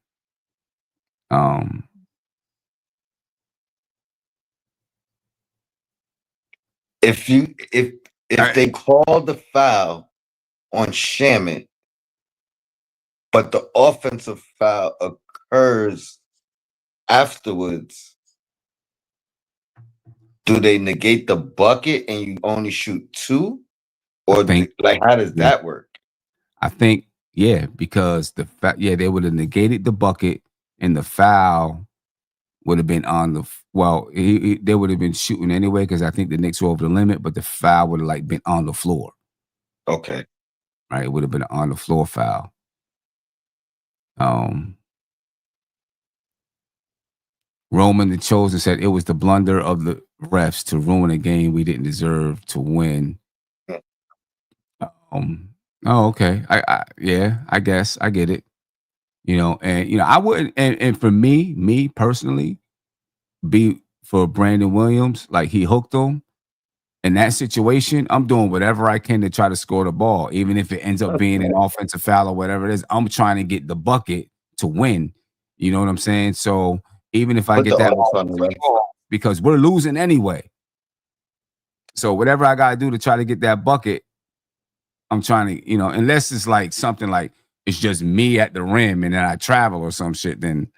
If they call the foul on Shamit, but the offensive foul occurs afterwards, do they negate the bucket and you only shoot two? Or how does that work? I think, because they would have negated the bucket and the foul would have been on the, they would have been shooting anyway, because I think the Knicks were over the limit, but the foul would have been on the floor. Okay. Right. It would have been an on the floor foul. Roman the Chosen said it was the blunder of the refs to ruin a game we didn't deserve to win. Okay. I guess I get it. I wouldn't, and for me personally, be for Brandon Williams, like he hooked him in that situation. I'm doing whatever I can to try to score the ball, even if it ends up being an offensive foul or whatever it is. I'm trying to get the bucket to win. You know what I'm saying? So even if I get that ball, because we're losing anyway. So whatever I got to do to try to get that bucket, I'm trying to, unless it's like something like it's just me at the rim and then I travel or some shit, then,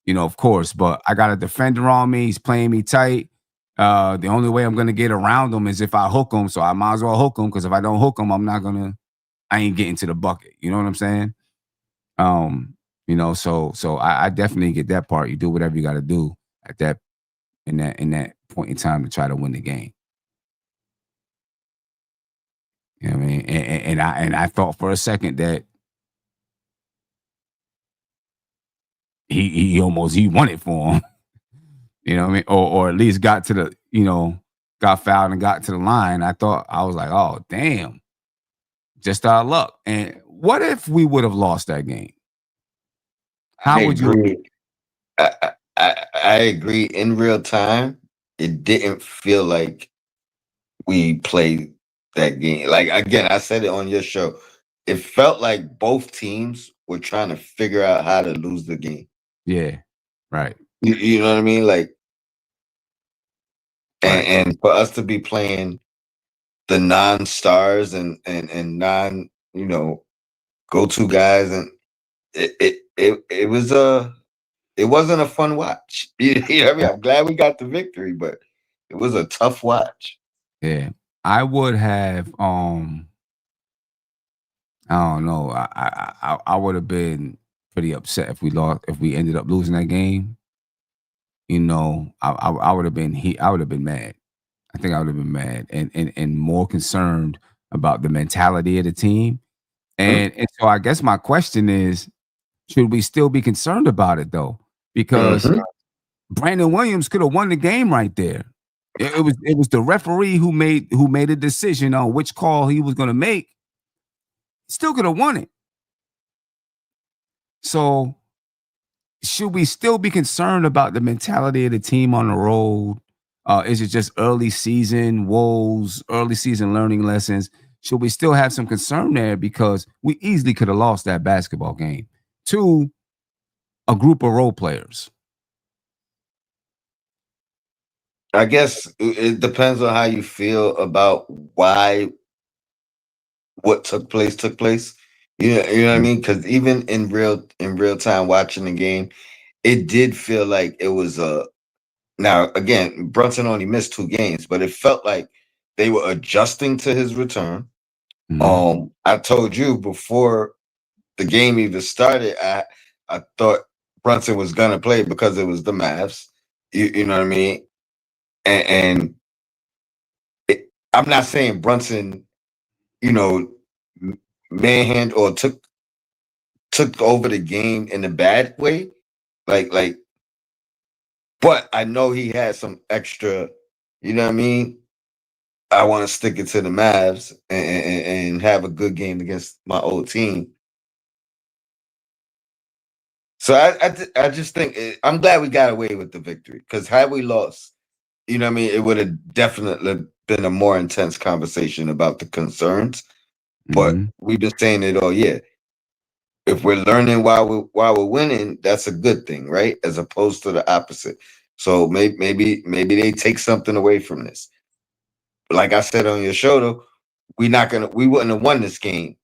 of course. But I got a defender on me. He's playing me tight. The only way I'm going to get around him is if I hook him. So I might as well hook him, because if I don't hook him, I ain't getting to the bucket. You know what I'm saying? So I definitely get that part. You do whatever you got to do at that, in that point in time to try to win the game. You know what I mean? And I thought for a second that he won it for him. You know what I mean? Or at least got to the, got fouled and got to the line. I was like, oh, damn. Just our luck. And what if we would have lost that game? How would you? I agree. In real time, it didn't feel like we played that game. Like again, I said it on your show. It felt like both teams were trying to figure out how to lose the game. Yeah. Right. You know what I mean? Like, Right. and for us to be playing the non-stars and non, go-to guys, and it was it wasn't a fun watch. You know what I mean? I'm glad we got the victory, but it was a tough watch. Yeah. I would have I don't know. I would have been pretty upset if we ended up losing that game. I would have been I would have been mad. I think I would have been mad and more concerned about the mentality of the team. And so I guess my question is, should we still be concerned about it though? Because Mm-hmm. Brandon Williams could have won the game right there. It was the referee who made a decision on which call he was going to make. Still could have won it. So should we still be concerned about the mentality of the team on the road? Is it just early season woes, early season learning lessons? Should we still have some concern there because we easily could have lost that basketball game to a group of role players? I guess it depends on how you feel about why what took place took place. You know what I mean? Because even in real time watching the game, it did feel like it was a. Now again, Brunson only missed 2 games, but it felt like they were adjusting to his return. Mm-hmm. I told you before the game even started, I thought Brunson was gonna play because it was the Mavs. You know what I mean? And I'm not saying Brunson, you know, manhand or took over the game in a bad way, like. But I know he had some extra. You know what I mean? I want to stick it to the Mavs and have a good game against my old team. So I just think I'm glad we got away with the victory, because had we lost, you know what I mean, it would have definitely been a more intense conversation about the concerns. But Mm-hmm. we've been saying it all year. If we're learning while we're winning, that's a good thing, right? As opposed to the opposite. So maybe they take something away from this. Like I said on your show, though, we wouldn't have won this game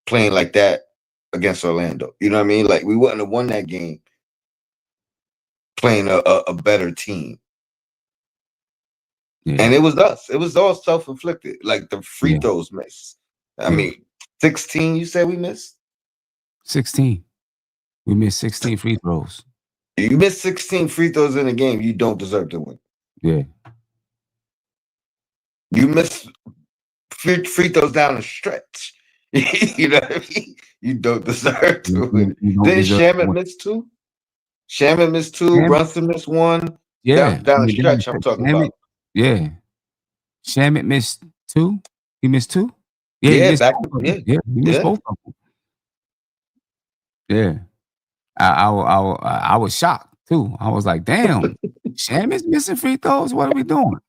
playing like that against Orlando. You know what I mean? Like we wouldn't have won that game playing a better team. Yeah. And it was us. It was all self-inflicted. Like the free Yeah. throws missed. I Yeah. mean, 16 you said we missed? 16. We missed 16 free throws. You missed 16 free throws in a game, you don't deserve to win. Yeah. You missed free throws down the stretch. You know what I mean? You don't deserve to win. You don't Didn't deserve Shamit one. miss 2? Shamit missed 2. Shamit, Brunson missed 1. yeah. Down the stretch, I'm talking Shamit, about. yeah. Shamit missed 2. He missed 2. Yeah, he Yeah, missed both of them. Yeah, he missed yeah. both of them. Yeah. I was shocked too. I was like, damn, Shamit's missing free throws. What are we doing?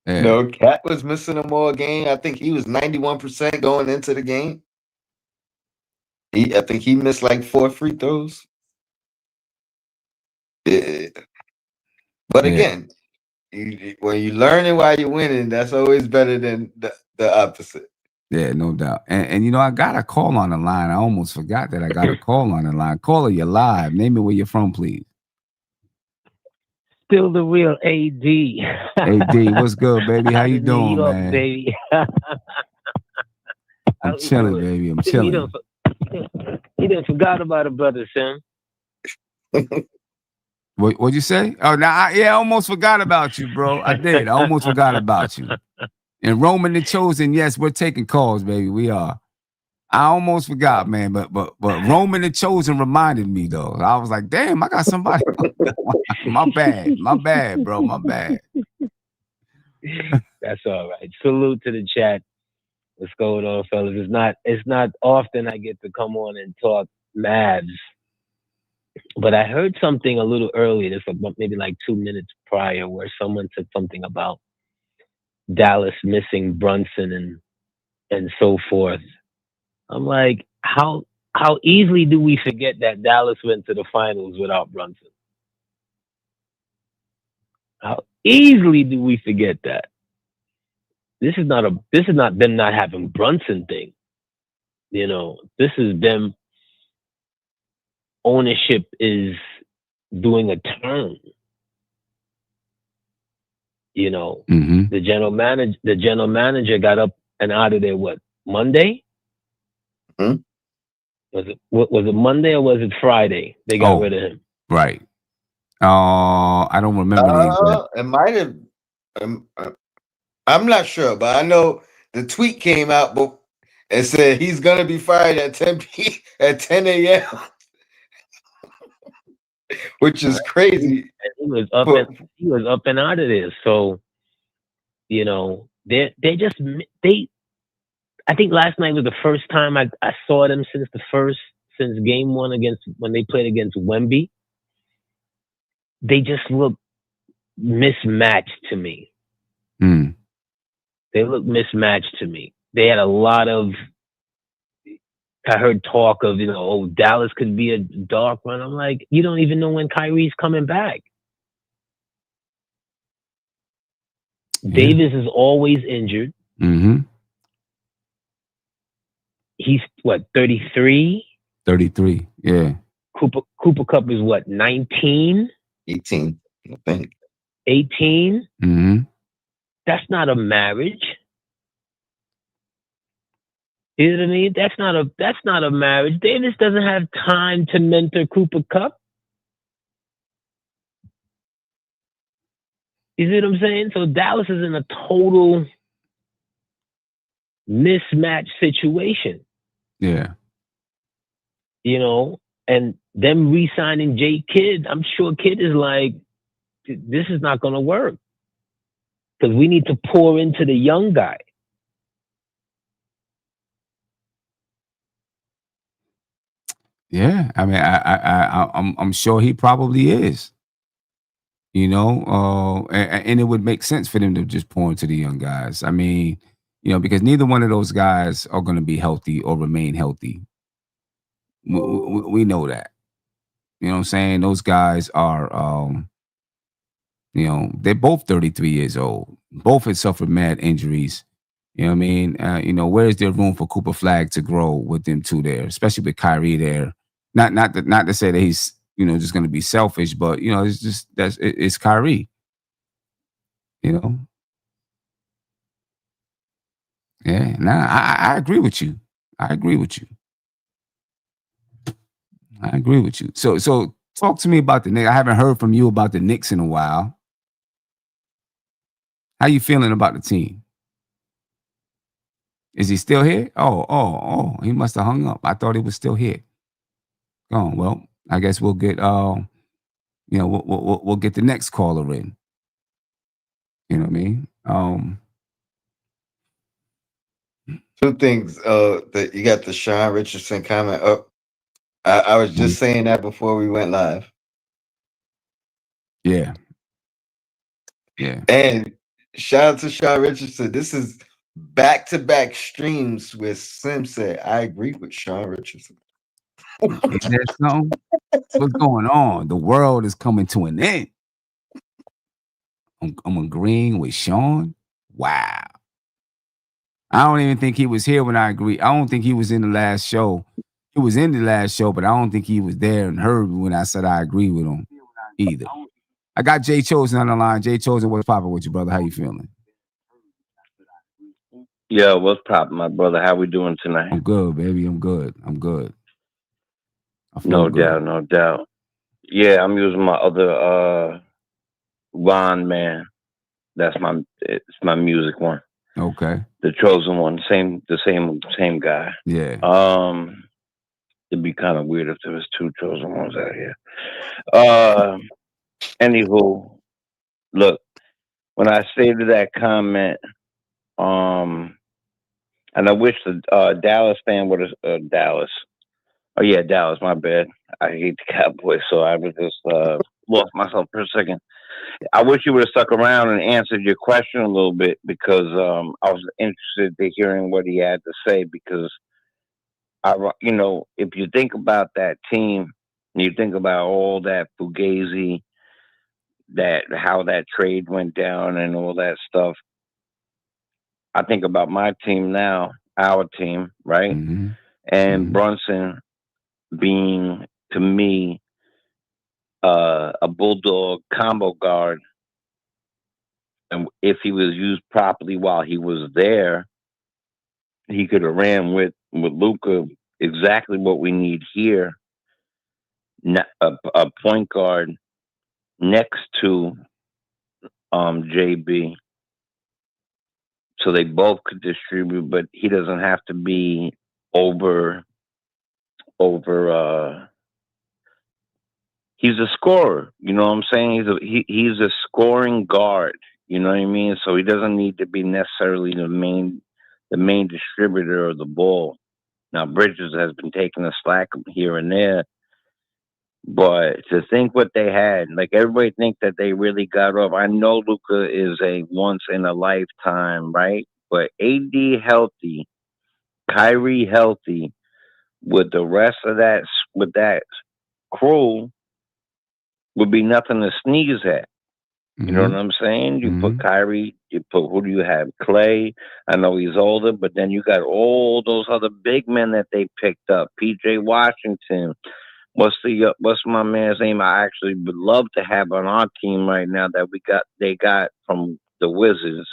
Yeah. No, Cat was missing them all game. I think he was 91% going into the game. I think he missed like 4 free throws. Yeah. But Yeah. again, when you learning while you're winning, that's always better than the opposite. Yeah, no doubt. And I got a call on the line. I almost forgot that I got a call on the line. Caller, you're live. Name me where you're from, please. Still the real AD. Hey D, what's good, baby? How Out you of New doing, York, man? baby. I'm chilling, baby. I'm You chilling. done forgot about a brother, Sam. What'd you say? Oh, now I almost forgot about you, bro. I did. I almost forgot about you. And Roman the Chosen, yes, we're taking calls, baby. We are. I almost forgot, man. But Roman the Chosen reminded me though. I was like, damn, I got somebody. My bad, bro. My bad. That's all right. Salute to the chat. What's going on, fellas? It's not often I get to come on and talk Mavs. But I heard something a little earlier, this about maybe like 2 minutes prior, where someone said something about Dallas missing Brunson and so forth. I'm like, how easily do we forget that Dallas went to the finals without Brunson? How easily do we forget that? This is not them not having Brunson thing. You know, this is them. Ownership is doing a turn. You know, the general manager got up and out of there. What, Monday? Mm-hmm. Was it Monday or was it Friday? They got rid of him. Right. I don't remember the exact. It might have. I'm not sure, but I know the tweet came out, but it said he's gonna be fired at 10 a.m. which is crazy. He was up and out of there. So, you know, they I think last night was the first time I saw them since game one when they played against Wemby. They just look mismatched to me. They look mismatched to me. They had a lot of, I heard talk of, Dallas could be a dark run. I'm like, you don't even know when Kyrie's coming back. Yeah. Davis is always injured. He's what, 33? 33, yeah. Cooper Cup is what, 19? 18, I think. 18? That's not a marriage. You know what I mean? That's not a marriage. Davis doesn't have time to mentor Cooper Cup. You see what I'm saying? So Dallas is in a total mismatch situation. Yeah. You know, and them re-signing Jay Kidd, I'm sure Kidd is like, this is not going to work because we need to pour into the young guy. Yeah, I mean, I'm sure he probably is. You know, and it would make sense for them to just pour into the young guys. I mean, because neither one of those guys are going to be healthy or remain healthy. We know that. You know what I'm saying? Those guys are, they're both 33 years old. Both had suffered mad injuries. You know what I mean? Where is there room for Cooper Flag to grow with them two there, especially with Kyrie there? Not to say that he's just going to be selfish, but it's just it's Kyrie. Yeah. Nah, I agree with you. I agree with you. So talk to me about the Knicks. I haven't heard from you about the Knicks in a while. How you feeling about the team? Is he still here? Oh, he must have hung up. I thought he was still here. Oh, well, I guess we'll get we'll get the next caller in. You know what I mean? Two things. That you got the Sean Richardson comment up. I was just saying that before we went live. Yeah. And shout out to Sean Richardson. This is back-to-back streams where Sim said, I agree with Sean Richardson. Is that something? What's going on? The world is coming to an end. I'm agreeing with Sean. Wow. I don't even think he was here when I agree. I don't think he was in the last show. He was in the last show, but I don't think he was there and heard when I said I agree with him either. I got Jay Chosen on the line. Jay Chosen, what's popping with you, brother? How you feeling? Yeah, what's popping, my brother? How we doing tonight? I'm good, baby. I'm good. No doubt. Yeah, I'm using my other Ron man. It's my music one. Okay. The chosen one, the same guy. Yeah. It'd be kind of weird if there was two chosen ones out here. Anywho, look, when I saved that comment, and I wish the Dallas fan would have Dallas. Oh yeah, Dallas. My bad. I hate the Cowboys, so I was just lost myself for a second. I wish you would have stuck around and answered your question a little bit because I was interested in hearing what he had to say because if you think about that team, and you think about all that Fugazi, that how that trade went down and all that stuff. I think about my team now, our team, right? Mm-hmm. And Mm-hmm. Brunson being to me a bulldog combo guard, and if he was used properly while he was there, he could have ran with Luka exactly what we need here. A point guard next to JB, so they both could distribute, but he doesn't have to be over. He's a scorer. You know what I'm saying? He's a scoring guard. You know what I mean? So he doesn't need to be necessarily the main distributor of the ball. Now Bridges has been taking a slack here and there, but to think what they had, like everybody think that they really got off. I know Luka is a once in a lifetime, right? But AD healthy, Kyrie healthy, with the rest of that crew would be nothing to sneeze at. You know what I'm saying? You put Kyrie, who do you have? Clay. I know he's older, but then you got all those other big men that they picked up. PJ Washington. What's my man's name? I actually would love to have on our team right now that they got from the Wizards.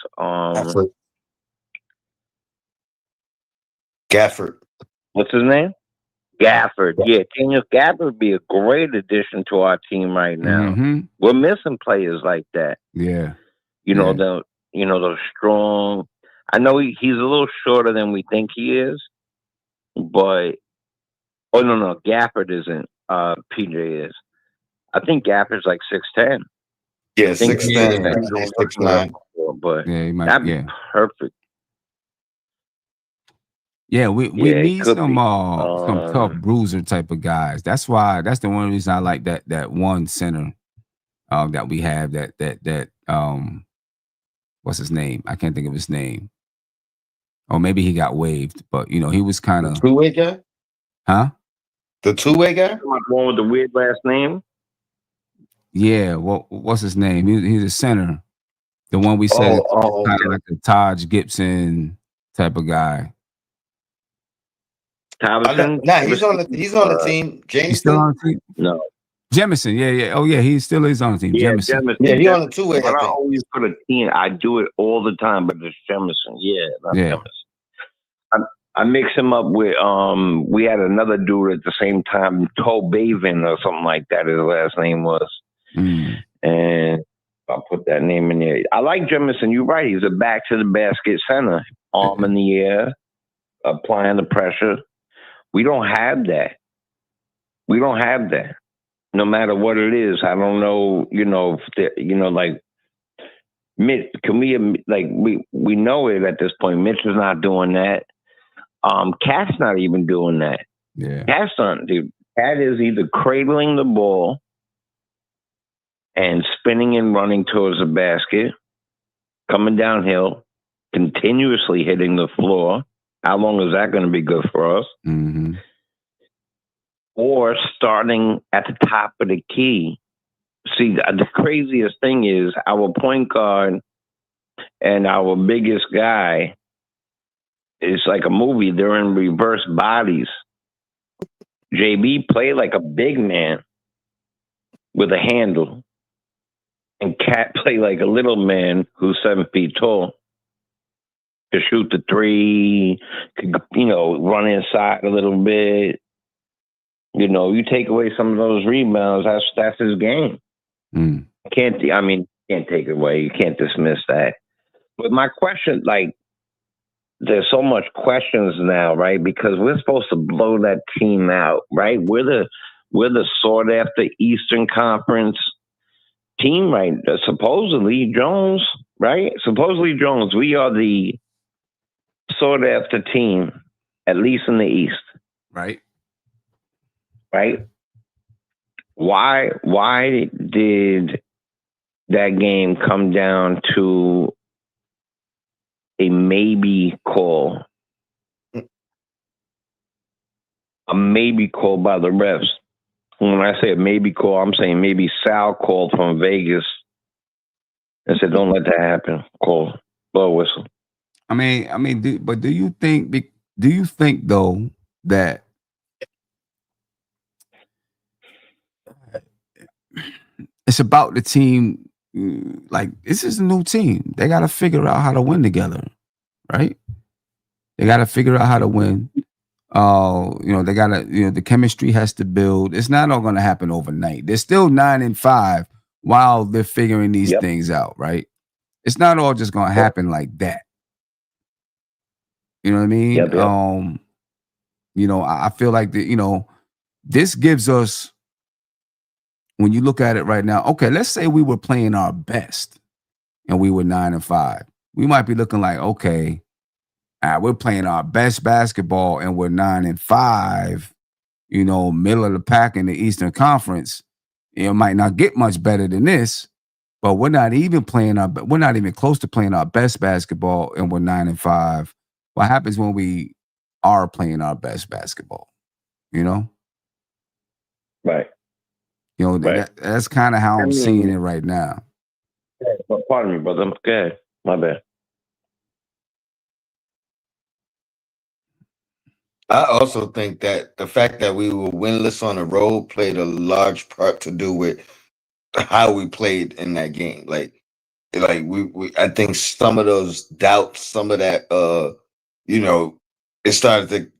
Gafford. What's his name? Gafford. Yeah, Daniel Gafford would be a great addition to our team right now. Mm-hmm. We're missing players like that. Yeah. Those strong. I know he's a little shorter than we think he is, but no, Gafford isn't. PJ is. I think Gafford's like 6'10". Yeah, 6'10", 6'9". But yeah, he might, that'd be perfect. Yeah, we need some tough be. bruiser type of guys. That's the one reason I like that one center that we have that what's his name? I can't think of his name. Or maybe he got waived, but he was kind of two-way guy. Huh? The two-way guy? The one with the weird last name? Yeah, what's his name? He's a center. The one we said kind of like a Taj Gibson type of guy. He's on the team. Jameson? He's still on the team? No. Jemison, yeah. Oh yeah, he still is on the team. Yeah, Jemison. Yeah, he's on the two-way. I always put a team. I do it all the time, but it's Jemison. Yeah, not Jemison. I mix him up with we had another dude at the same time, Tobavin or something like that. His last name was, and I'll put that name in there. I like Jemison. You're right. He's a back to the basket center, arm in the air, applying the pressure. We don't have that. No matter what it is, I don't know. Like Mitch. Can we know it at this point? Mitch is not doing that. Cat's not even doing that. Yeah, Cat's not. Dude, Cat is either cradling the ball and spinning and running towards the basket, coming downhill, continuously hitting the floor. How long is that going to be good for us? Mm-hmm. Or starting at the top of the key. See, the craziest thing is our point guard and our biggest guy. It's like a movie. They're in reverse bodies. JB played like a big man with a handle. And Cat played like a little man who's 7 feet tall. To shoot the three, could, run inside a little bit. You take away some of those rebounds, that's his game. Can't take it away. You can't dismiss that. But my question, there's so much questions now, right? Because we're supposed to blow that team out, right? We're the sought after Eastern Conference team, right? Supposedly Jones, right? Supposedly Jones. We are the sought after team, at least in the East. Right. Right? Why did that game come down to a maybe call. A maybe call by the refs. When I say a maybe call, I'm saying maybe Sal called from Vegas and said, "Don't let that happen." Call, blow a whistle. Do you think? Do you think though that it's about the team? Like this is a new team. They got to figure out how to win together, right? They got to figure out how to win. They gotta, the chemistry has to build. It's not all gonna happen overnight. They're still 9-5 while they're figuring these Yep. things out, right? It's not all just gonna happen like that. You know what I mean? Yep. I feel like this gives us, when you look at it right now, okay, let's say we were playing our best and we were 9-5. We might be looking like, okay, we're playing our best basketball and we're 9-5, middle of the pack in the Eastern Conference. It might not get much better than this, but we're not even close to playing our best basketball and we're 9-5. What happens when we are playing our best basketball? Right. Right. That's kind of how I'm seeing it right now. Pardon me, brother. Okay, my bad. I also think that the fact that we were winless on the road played a large part to do with how we played in that game. Like I think some of those doubts, some of that, it started to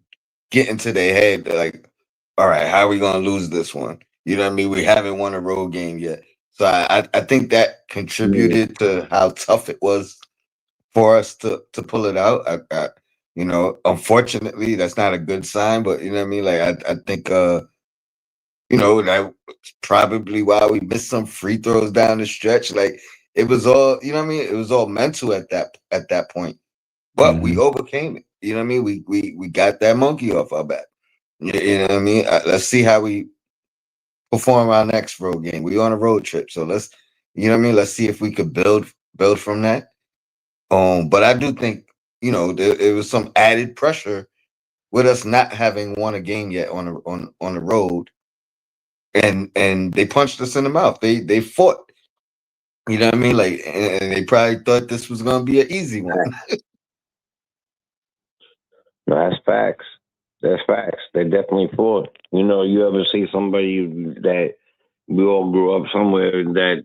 get into their head. Like, all right, how are we gonna lose this one? You know what I mean? We haven't won a road game yet, so I think that contributed to how tough it was for us to pull it out. Unfortunately, that's not a good sign. But you know what I mean? Like I think that's probably why we missed some free throws down the stretch. Like it was all, you know what I mean? It was all mental at that point. But we overcame it. You know what I mean? We got that monkey off our back. You know what I mean? Let's see how we perform our next road game. We on a road trip, so let's, you know what I mean? Let's see if we could build from that. But I do think, there was some added pressure with us not having won a game yet on the road, and they punched us in the mouth. They fought. You know what I mean? Like, and they probably thought this was gonna be an easy one. No, that's facts. That's facts. They definitely fought. You ever see somebody that we all grew up somewhere that,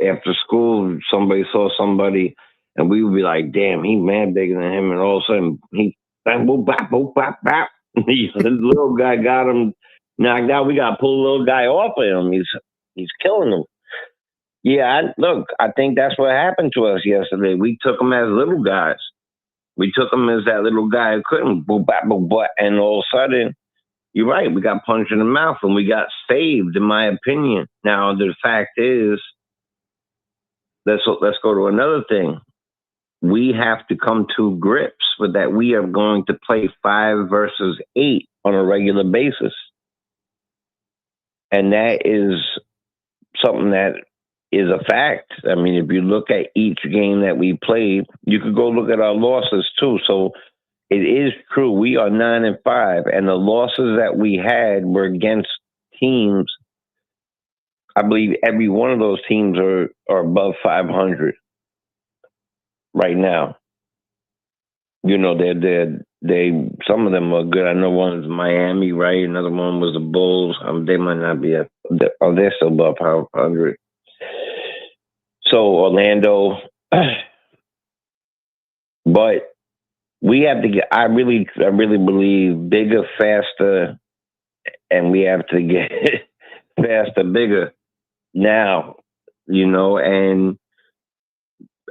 after school, somebody saw somebody and we would be like, damn, he mad bigger than him. And all of a sudden, he, bang, boop, bop, boop, bop, bop. The little guy got him knocked out. We got to pull the little guy off of him. He's killing him. Yeah, I think that's what happened to us yesterday. We took him as little guys. We took him as that little guy who couldn't boop, bop, boop, bop. And all of a sudden, you're right. We got punched in the mouth and we got saved, in my opinion. Now, the fact is, let's go to another thing. We have to come to grips with that. We are going to play 5 versus 8 on a regular basis. And that is something that is a fact. I mean, if you look at each game that we played, you could go look at our losses too. So it is true. We are 9-5, and the losses that we had were against teams. I believe every one of those teams are above 500 right now. They some of them are good. I know one is Miami, right? Another one was the Bulls. They might not be they're still above 500. So Orlando, but we have to get. I really believe bigger, faster, and we have to get faster, bigger now. And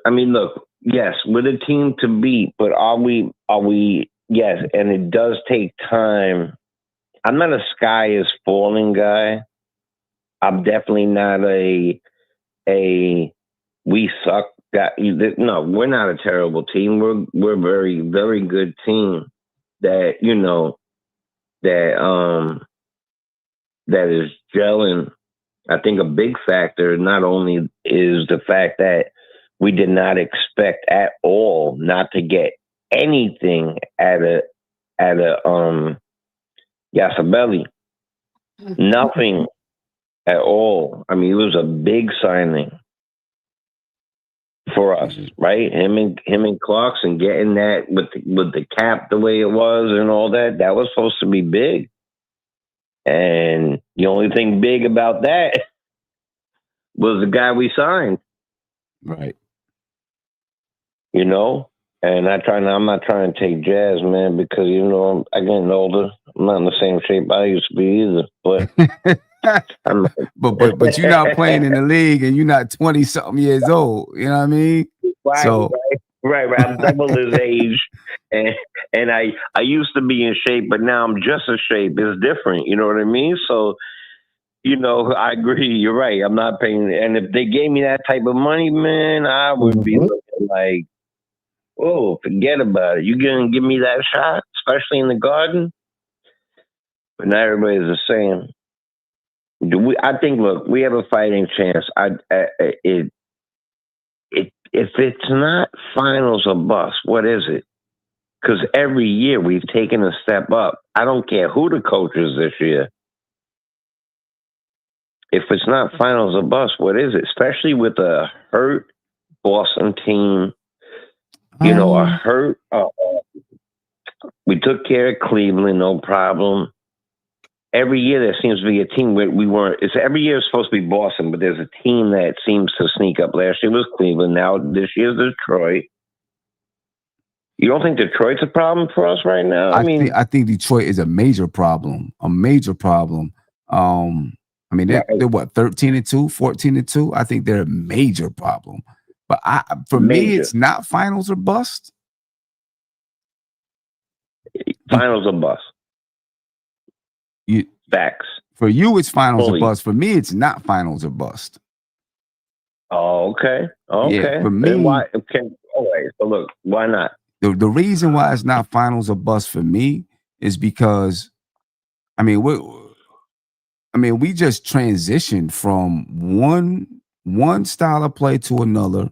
I mean, look, yes, we're the team to beat, but are we? Yes, and it does take time. I'm not a sky is falling guy. I'm definitely not a we suck guy. No, we're not a terrible team. We're a very, very good team that that is gelling I think a big factor not only is the fact that we did not expect at all not to get anything at a Yasabelli. Nothing at all. I mean, it was a big signing for us, right? Him and Clarkson getting that with the cap the way it was and all that. That was supposed to be big. And the only thing big about that was the guy we signed. Right. You know? And I'm not trying to take jazz, man, because I'm getting older. I'm not in the same shape I used to be either. But but you're not playing in the league and you're not 20 something years old. You know what I mean? Right. I'm double his age, and I used to be in shape, but now I'm just in shape. It's different. You know what I mean? So, I agree. You're right. I'm not paying. And if they gave me that type of money, man, I would be looking like, oh, forget about it. You gonna give me that shot, especially in the Garden? But not everybody's the same. I think. Look, we have a fighting chance. If it's not finals or bust, what is it? Because every year we've taken a step up. I don't care who the coach is this year. If it's not finals or bust, what is it? Especially with a hurt Boston team, a hurt. We took care of Cleveland, no problem. Every year there seems to be a team where we weren't. Every year it's supposed to be Boston, but there's a team that seems to sneak up. Last year was Cleveland. Now this year's Detroit. You don't think Detroit's a problem for us right now? I think Detroit is a major problem. I mean, they're what, 13-2, 14-2? I think they're a major problem. But for me, it's not finals or bust. Finals or bust. Facts. For you, it's finals or bust. For me, it's not finals or bust. Oh, okay. Yeah, for me, why? Okay. All right. So look, why not? The reason why it's not finals or bust for me is because, we just transitioned from one style of play to another.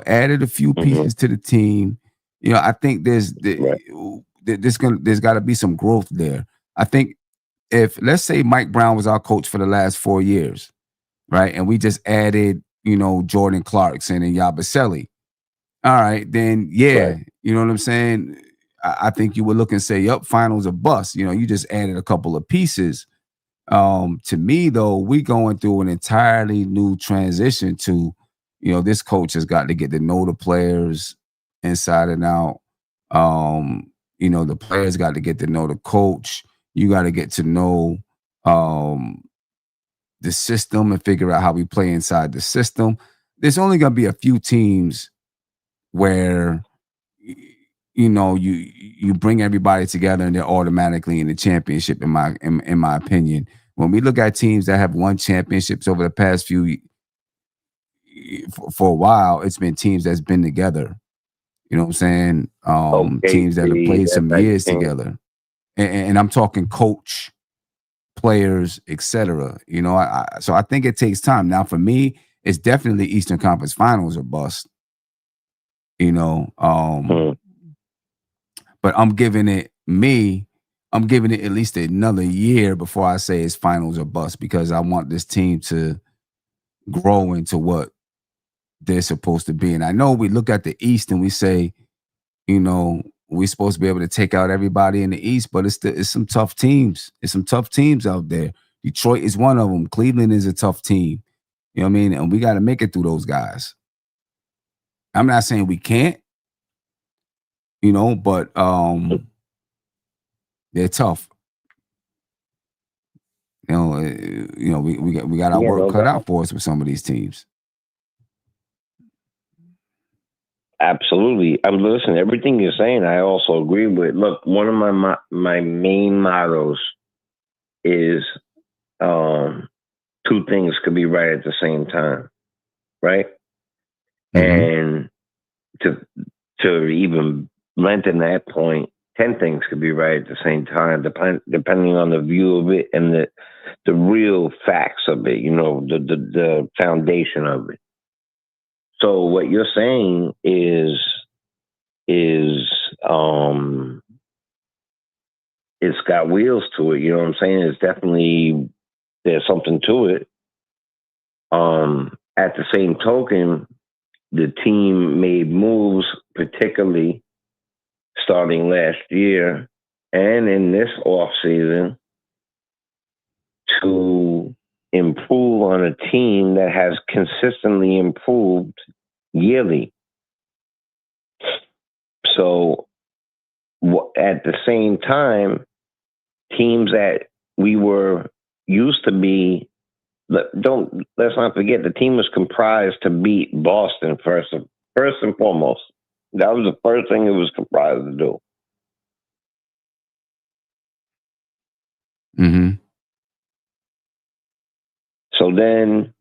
Added a few pieces to the team. I think there's got to be some growth there. I think if, let's say, Mike Brown was our coach for the last 4 years, right, and we just added, Jordan Clarkson and Yabusele, all right, then you know what I'm saying? I think you would look and say, yep, finals or bust. You just added a couple of pieces. To me, though, we going through an entirely new transition to, this coach has got to get to know the players inside and out. The players got to get to know the coach. You got to get to know the system and figure out how we play inside the system. There's only going to be a few teams where you bring everybody together and they're automatically in the championship. In my opinion, when we look at teams that have won championships over the past few for a while, it's been teams that's been together. You know what I'm saying? Teams that have played some years together, and I'm talking coach, players, etc. So I think it takes time. Now, for me, it's definitely Eastern Conference Finals or bust. But I'm giving it at least another year before I say it's finals or bust, because I want this team to grow into what they're supposed to be. And I know we look at the East and we say, we're supposed to be able to take out everybody in the East, but it's some tough teams. It's some tough teams out there. Detroit is one of them. Cleveland is a tough team. You know what I mean? And we got to make it through those guys. I'm not saying we can't, but they're tough. We got our work cut out for us with some of these teams. Absolutely. I'm listening. Everything you're saying, I also agree with. Look, one of my main mottos is two things could be right at the same time, right? And to even lengthen that point, 10 things could be right at the same time, depending on the view of it and the real facts of it, the foundation of it. So what you're saying is it's got wheels to it. You know what I'm saying? It's definitely, there's something to it. At the same token, the team made moves, particularly starting last year and in this offseason, to improve on a team that has consistently improved yearly. So at the same time, teams that we were used to be, let's not forget, the team was comprised to beat Boston first and foremost. That was the first thing it was comprised to do. Mm-hmm. So then,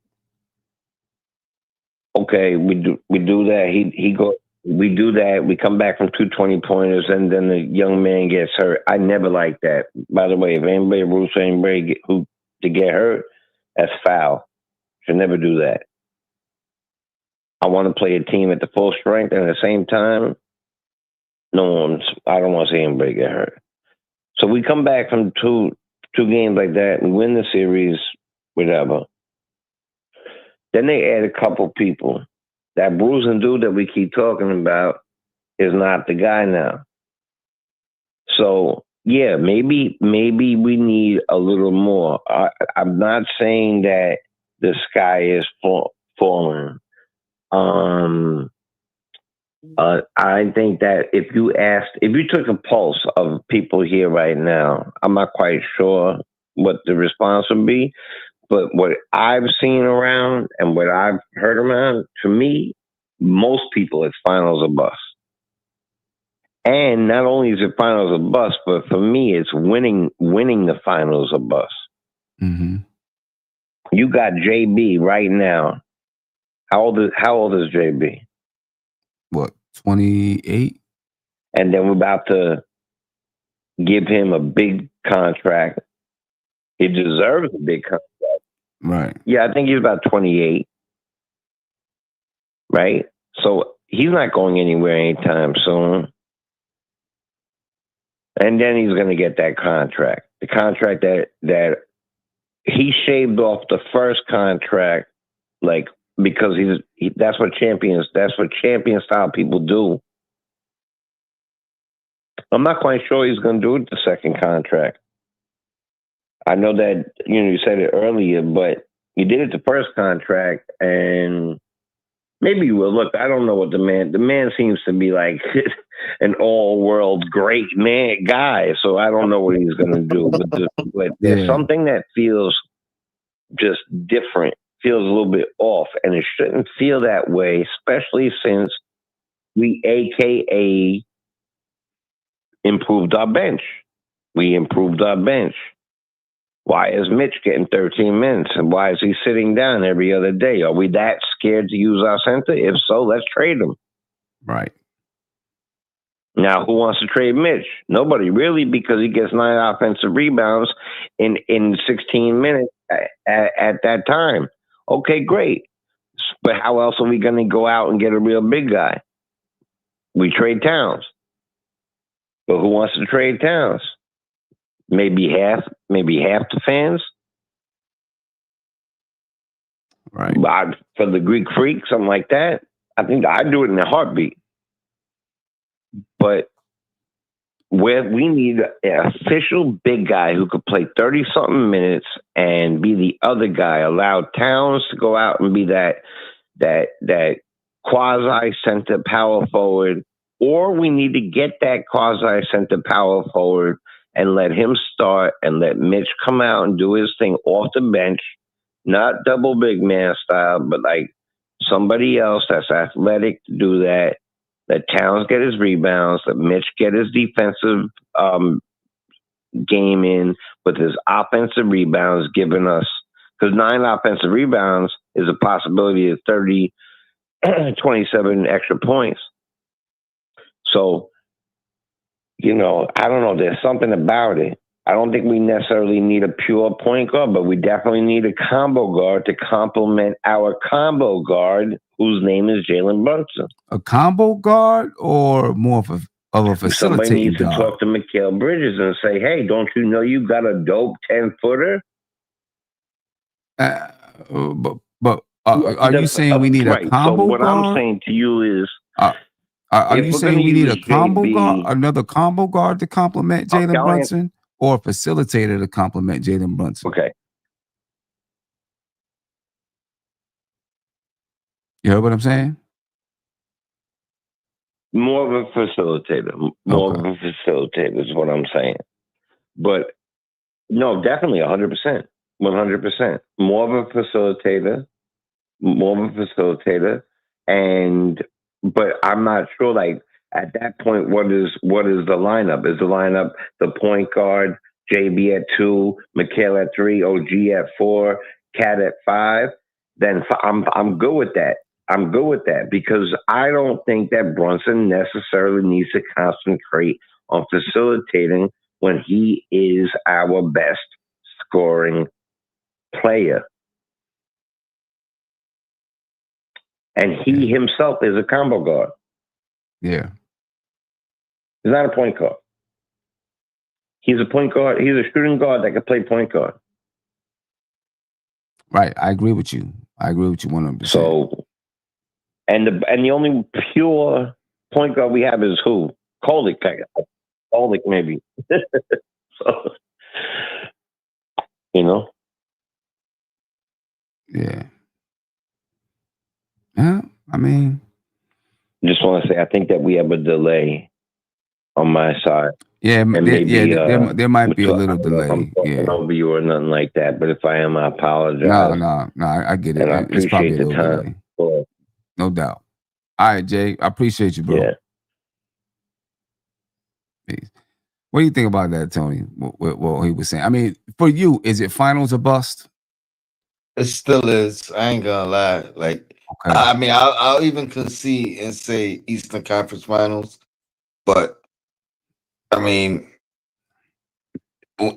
okay, we do that. He go. We do that. We come back from 2 20-pointers, and then the young man gets hurt. I never liked that. By the way, if anybody roots for anybody who to get hurt, that's foul. Should never do that. I want to play a team at the full strength, and at the same time, I don't want to see anybody get hurt. So we come back from two games like that, we win the series, whatever. Then they add a couple people. That bruising dude that we keep talking about is not the guy now. So yeah, maybe we need a little more. I'm not saying that the sky is falling. I think that if you took a pulse of people here right now, I'm not quite sure what the response would be, but what I've seen around and what I've heard around, to me, most people, it's finals or bust. And not only is it finals or bust, but for me, it's winning the finals or bust. Mm-hmm. You got JB right now. How old is JB? What, 28? And then we're about to give him a big contract. He deserves a big contract. Right. Yeah, I think he's about 28. Right? So he's not going anywhere anytime soon. And then he's going to get that contract. The contract that he shaved off the first contract, like, because that's what champion style people do. I'm not quite sure he's going to do it the second contract. I know that, you said it earlier, but you did it the first contract, and maybe you will. Look, I don't know what the man seems to be like an all-world great guy, so I don't know what he's going to do. But there's something that feels just different, feels a little bit off, and it shouldn't feel that way, especially since we AKA improved our bench. We improved our bench. Why is Mitch getting 13 minutes? And why is he sitting down every other day? Are we that scared to use our center? If so, let's trade him. Right. Now, who wants to trade Mitch? Nobody, really, because he gets 9 offensive rebounds in 16 minutes at that time. Okay, great. But how else are we going to go out and get a real big guy? We trade Towns. But who wants to trade Towns? Maybe half the fans. Right. For the Greek Freak, something like that. I think I'd do it in a heartbeat. But where we need an official big guy who could play 30-something minutes and be the other guy, allow Towns to go out and be that quasi-center power forward, or we need to get that quasi-center power forward and let him start and let Mitch come out and do his thing off the bench, not double big man style, but like somebody else that's athletic to do that. Let Towns get his rebounds, let Mitch get his defensive game in with his offensive rebounds, giving us, because 9 offensive rebounds is a possibility of 27 extra points. So, I don't know. There's something about it. I don't think we necessarily need a pure point guard, but we definitely need a combo guard to complement our combo guard, whose name is Jalen Brunson. A combo guard or more of a Somebody facilitating needs to guard? talk to Mikal Bridges and say, "Hey, don't you know you got a dope 10-footer?" But are you saying we need a right? combo So what guard? I'm saying to you is, are if you we're saying gonna we need a use combo JB guard, another combo guard to complement Jalen Brunson, or a facilitator to complement Jalen Brunson? Okay. You heard what I'm saying? More of a facilitator. More of a facilitator is what I'm saying. But no, definitely 100%. 100%. More of a facilitator. More of a facilitator. But I'm not sure, like, at that point, what is the lineup? Is the lineup the point guard, JB at 2, Mikal at 3, OG at 4, Cat at 5? Then I'm good with that. I'm good with that because I don't think that Brunson necessarily needs to concentrate on facilitating when he is our best scoring player. And he himself is a combo guard. Yeah. He's not a point guard. He's a point guard. He's a shooting guard that can play point guard. Right. I agree with you. I agree with you 100%. So, and the only pure point guard we have is who? Kolik. Kolik, maybe. So, you know? Yeah. Yeah. I mean, just want to say, I think that we have a delay on my side. Yeah, and maybe, there might be a little delay. I'm talking over you or nothing like that, but if I am, I apologize. No, I get it. And I It's probably appreciate a the little time. delay. No doubt. All right, Jay. I appreciate you, bro. Yeah. Peace. What do you think about that, Tony? What he was saying? I mean, for you, is it finals or bust? It still is. I ain't gonna lie. Like, Okay. I mean, I'll even concede and say Eastern Conference Finals, but I mean,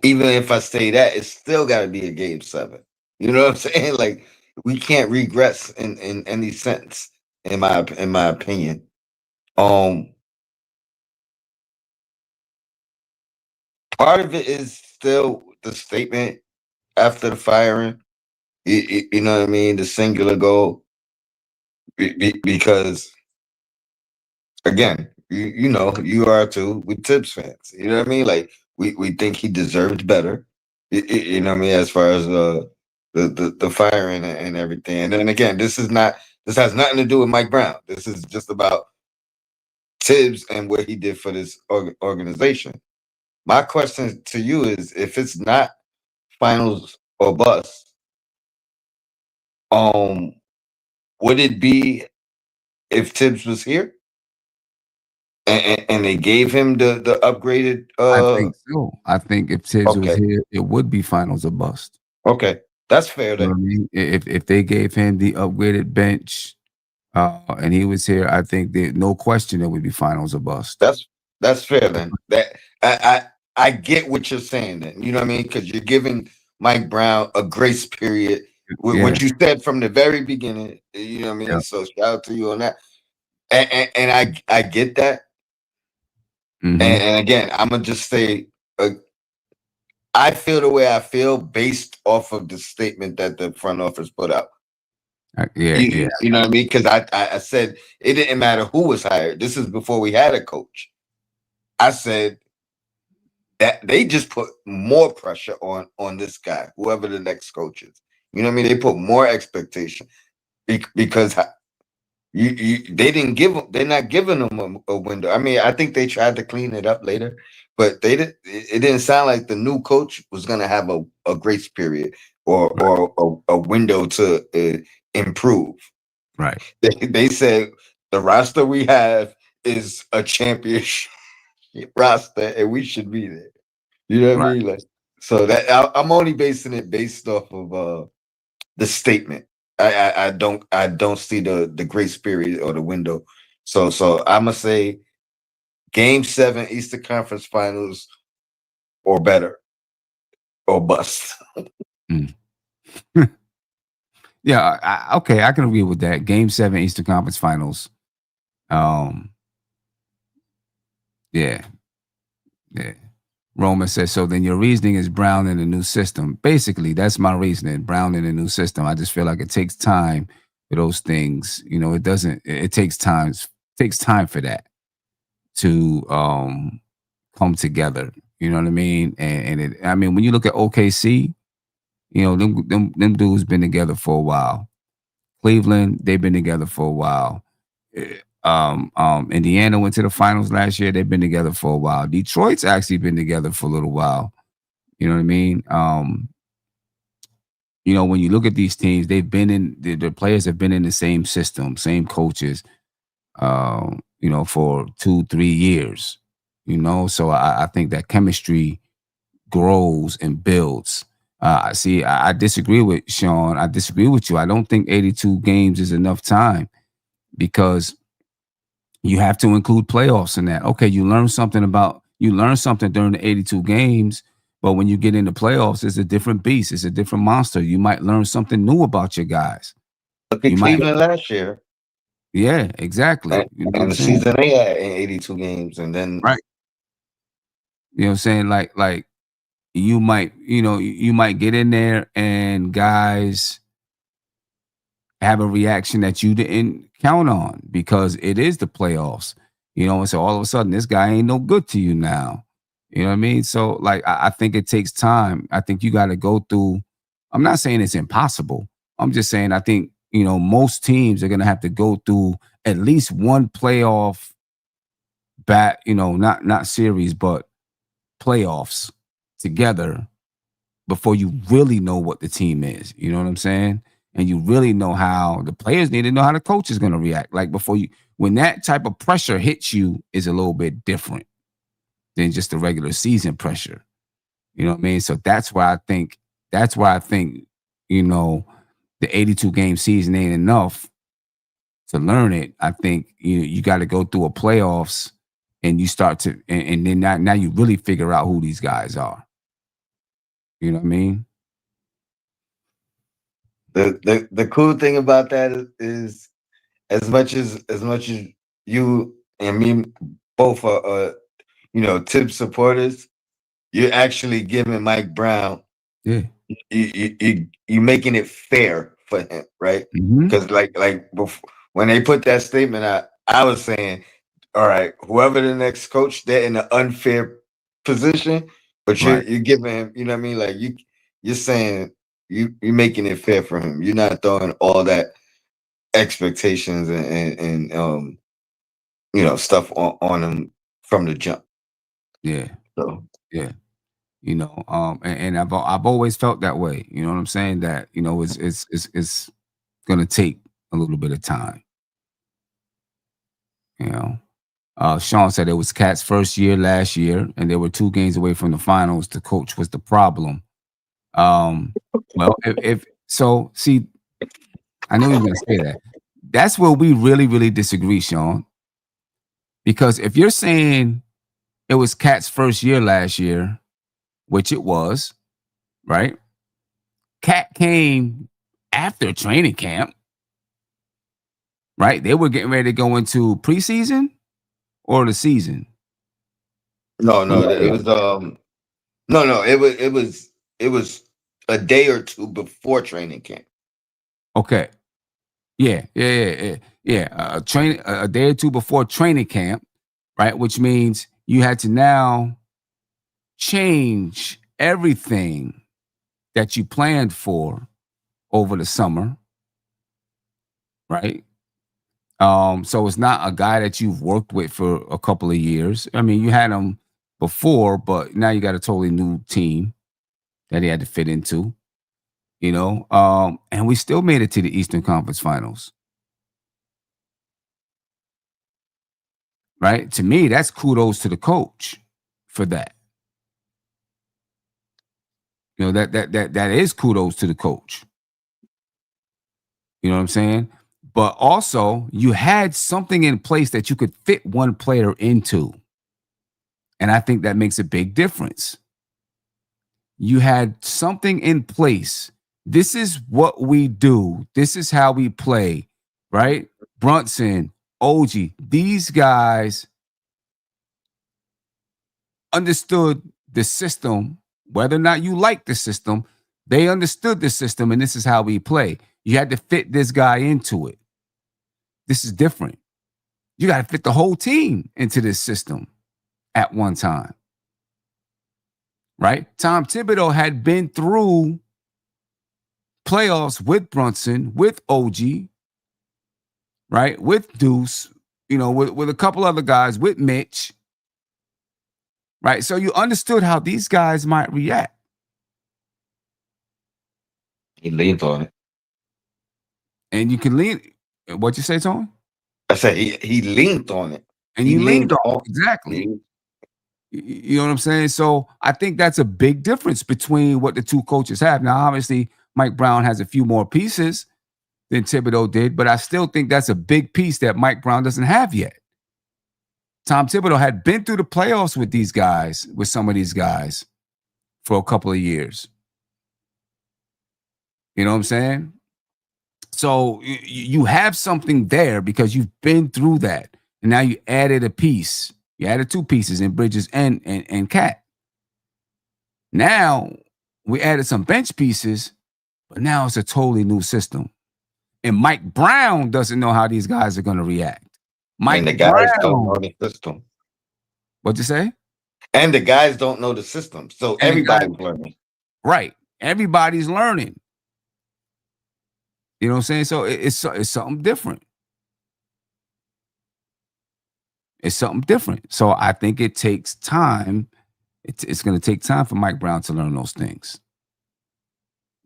even if I say that, it's still got to be a Game 7. You know what I'm saying? Like, we can't regress in any sense, in my opinion. Part of it is still the statement after the firing. You know what I mean? The singular goal, because again, you know, you are too with Tibbs fans. You know what I mean? Like, we think he deserved better. You know what I mean? As far as the firing and everything. And then again, this has nothing to do with Mike Brown. This is just about Tibbs and what he did for this organization. My question to you is, if it's not finals or bust, would it be if Tibbs was here and they gave him the upgraded? I think so. I think if Tibbs was Okay. here, it would be finals or bust. Okay, that's fair You know then. what I mean? If they gave him the upgraded bench, and he was here, I think that no question it would be finals or bust. That's fair then. That I get what you're saying then. You know what I mean? Because you're giving Mike Brown a grace period with Yeah. what you said from the very beginning. You know what I mean? Yeah. So shout out to you on that. And I get that. Mhm. And again, I'm gonna just say, I feel the way I feel based off of the statement that the front office put out. Yeah. You know what I mean? Because I said it didn't matter who was hired. This is before we had a coach. I said that they just put more pressure on this guy, whoever the next coach is. You know what I mean? They put more expectation because they didn't give them. They're not giving them a window. I mean, I think they tried to clean it up later, but they didn't. It didn't sound like the new coach was going to have a grace period or a window to improve. Right. They said the roster we have is a championship roster, and we should be there. You know what I mean? Like, so that I'm only basing it based off of the statement. I don't see the grace period or the window. So I'm gonna say Game 7 Eastern Conference Finals or better. or bust. Mm. Yeah, okay, I can agree with that. Game 7 Eastern Conference Finals. Yeah, yeah. Roman says, so then your reasoning is Brown in a new system. Basically, that's my reasoning. Brown in a new system. I just feel like it takes time for those things. You know, it takes time for that to come together. You know what I mean? I mean, when you look at OKC, you know, them dudes been together for a while. Cleveland, they've been together for a while. Indiana went to the finals last year. They've been together for a while. Detroit's actually been together for a little while. You know what I mean? You know, when you look at these teams, they've been in the players have been in the same system, same coaches, you know, for 2-3 years. You know, so I think that chemistry grows and builds. I disagree with Sean. I disagree with you. I don't think 82 games is enough time because you have to include playoffs in that. Okay, you learn something during the 82 games, but when you get into playoffs, it's a different beast. It's a different monster. You might learn something new about your guys. Look at You might, Cleveland last year, yeah, exactly. and, You know what and I'm the saying? season they had in 82 games, and then Right. You know what I'm saying? Like you might, you might get in there and guys have a reaction that you didn't count on because it is the playoffs, and so all of a sudden this guy ain't no good to you now. You know what I mean? So like I think it takes time. I think you got to go through. I'm not saying it's impossible. I'm just saying I think, most teams are gonna have to go through at least one playoff not series, but playoffs together before you really know what the team is. You know what I'm saying? And you really know how the players need to know how the coach is going to react. Like when that type of pressure hits you is a little bit different than just the regular season pressure. You know what I mean? So that's why I think, you know, the 82 game season ain't enough to learn it. I think you got to go through a playoffs and you start to, and then now you really figure out who these guys are. You know what I mean? the cool thing about that is as much as you and me both are Tip supporters, you're actually giving Mike Brown, Yeah. you making it fair for him, right? Mm-hmm. Because like before, when they put that statement out, I was saying, all right, whoever the next coach, they're in an unfair position, but you're Right. you're giving him, you know what I mean? Like you're saying you're making it fair for him. You're not throwing all that expectations and stuff on him from the jump. Yeah. So Yeah. And I've always felt that way. You know what I'm saying? That it's gonna take a little bit of time. You know, Sean said it was Cat's first year last year, and they were 2 games away from the finals. The coach was the problem. Well, if so, see, I know you're gonna say that. That's where we really, really disagree, Sean. Because if you're saying it was Cat's first year last year, which it was, right? Cat came after training camp, right? They were getting ready to go into preseason or the season. When no, he it came. was no, it was a day or two before training camp. Okay. Yeah. A day or two before training camp, right? Which means you had to now change everything that you planned for over the summer, right? So it's not a guy that you've worked with for a couple of years. I mean, you had him before, but now you got a totally new team that he had to fit into, and we still made it to the Eastern Conference Finals. Right? To me, that's kudos to the coach for that. That is kudos to the coach. You know what I'm saying? But also, you had something in place that you could fit one player into. And I think that makes a big difference. You had something in place. This is what we do. This is how we play, right? Brunson, OG, these guys understood the system, whether or not you like the system, they understood the system, and this is how we play. You had to fit this guy into it. This is different. You got to fit the whole team into this system at one time. Right? Tom Thibodeau had been through playoffs with Brunson, with OG, right? With Deuce, with a couple other guys, with Mitch. Right? So you understood how these guys might react. He leaned on it. And you can lean. What'd you say, Tony? I said he leaned on it. And you leaned on it. Exactly. You know what I'm saying? So I think that's a big difference between what the two coaches have. Now, obviously, Mike Brown has a few more pieces than Thibodeau did, but I still think that's a big piece that Mike Brown doesn't have yet. Tom Thibodeau had been through the playoffs with these guys, with some of these guys, for a couple of years. You know what I'm saying? So you have something there because you've been through that. And now you added a piece. You added two pieces in Bridges and Cat. Now we added some bench pieces, but now it's a totally new system. And Mike Brown doesn't know how these guys are going to react. Mike and the guys Brown don't know the system. What'd you say? And the guys don't know the system. So everybody's learning. Right. Everybody's learning. You know what I'm saying? So it's something different. It's something different. So I think it takes time. It's going to take time for Mike Brown to learn those things.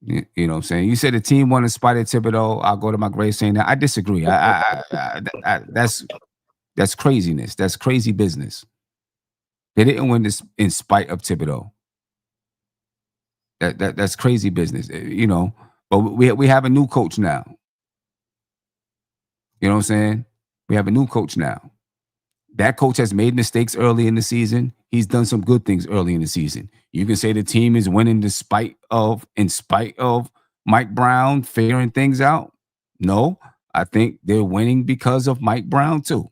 You know what I'm saying? You said the team won in spite of Thibodeau. I'll go to my grave saying that. I disagree. That's craziness. That's crazy business. They didn't win this in spite of Thibodeau. That's crazy business. But we have a new coach now. You know what I'm saying? We have a new coach now. That coach has made mistakes early in the season. He's done some good things early in the season. You can say the team is winning in spite of Mike Brown figuring things out. No, I think they're winning because of Mike Brown too.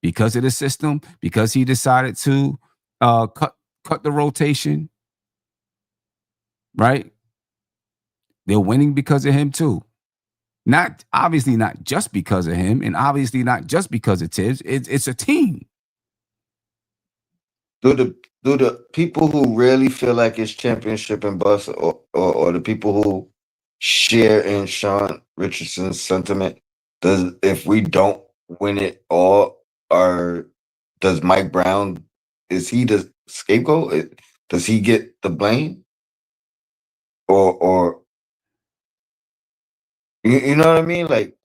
Because of the system, because he decided to cut the rotation. Right? They're winning because of him too. Obviously not just because of him, and obviously not just because of Tibbs. It's a team. Do the people who really feel like it's championship and bust, or the people who share in Sean Richardson's sentiment, if we don't win it all, or does Mike Brown, is he the scapegoat? Does he get the blame? Or you know what I mean? Like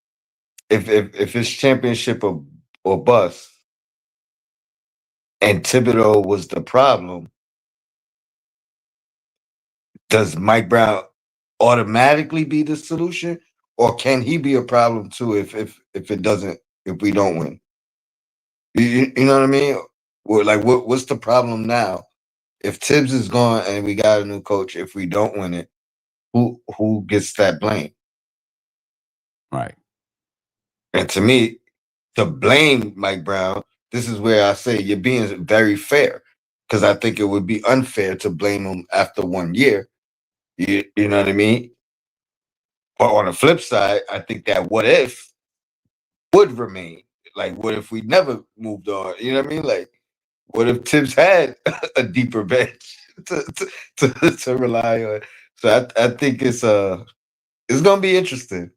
if it's championship or bust, and Thibodeau was the problem, does Mike Brown automatically be the solution, or can he be a problem too if we don't win? You know what I mean? Or like what's the problem now? If Tibbs is gone and we got a new coach, if we don't win it, who gets that blame? Right. And to me, to blame Mike Brown, this is where I say you're being very fair, because I think it would be unfair to blame him after 1 year. You know what I mean? But on the flip side, I think that what if would remain. Like, what if we never moved on? You know what I mean? Like, what if Tibbs had a deeper bench to rely on? So I think it's gonna be interesting.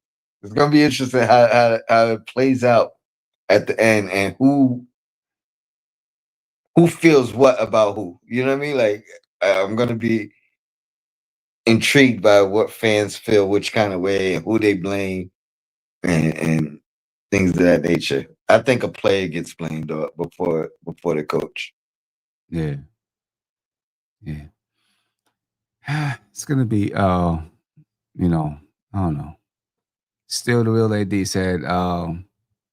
It's gonna be interesting how it plays out at the end, and who feels what about who. You know what I mean? Like, I'm gonna be intrigued by what fans feel, which kind of way, and who they blame, and things of that nature. I think a player gets blamed before the coach. Yeah. It's gonna be I don't know. Still, the real AD said,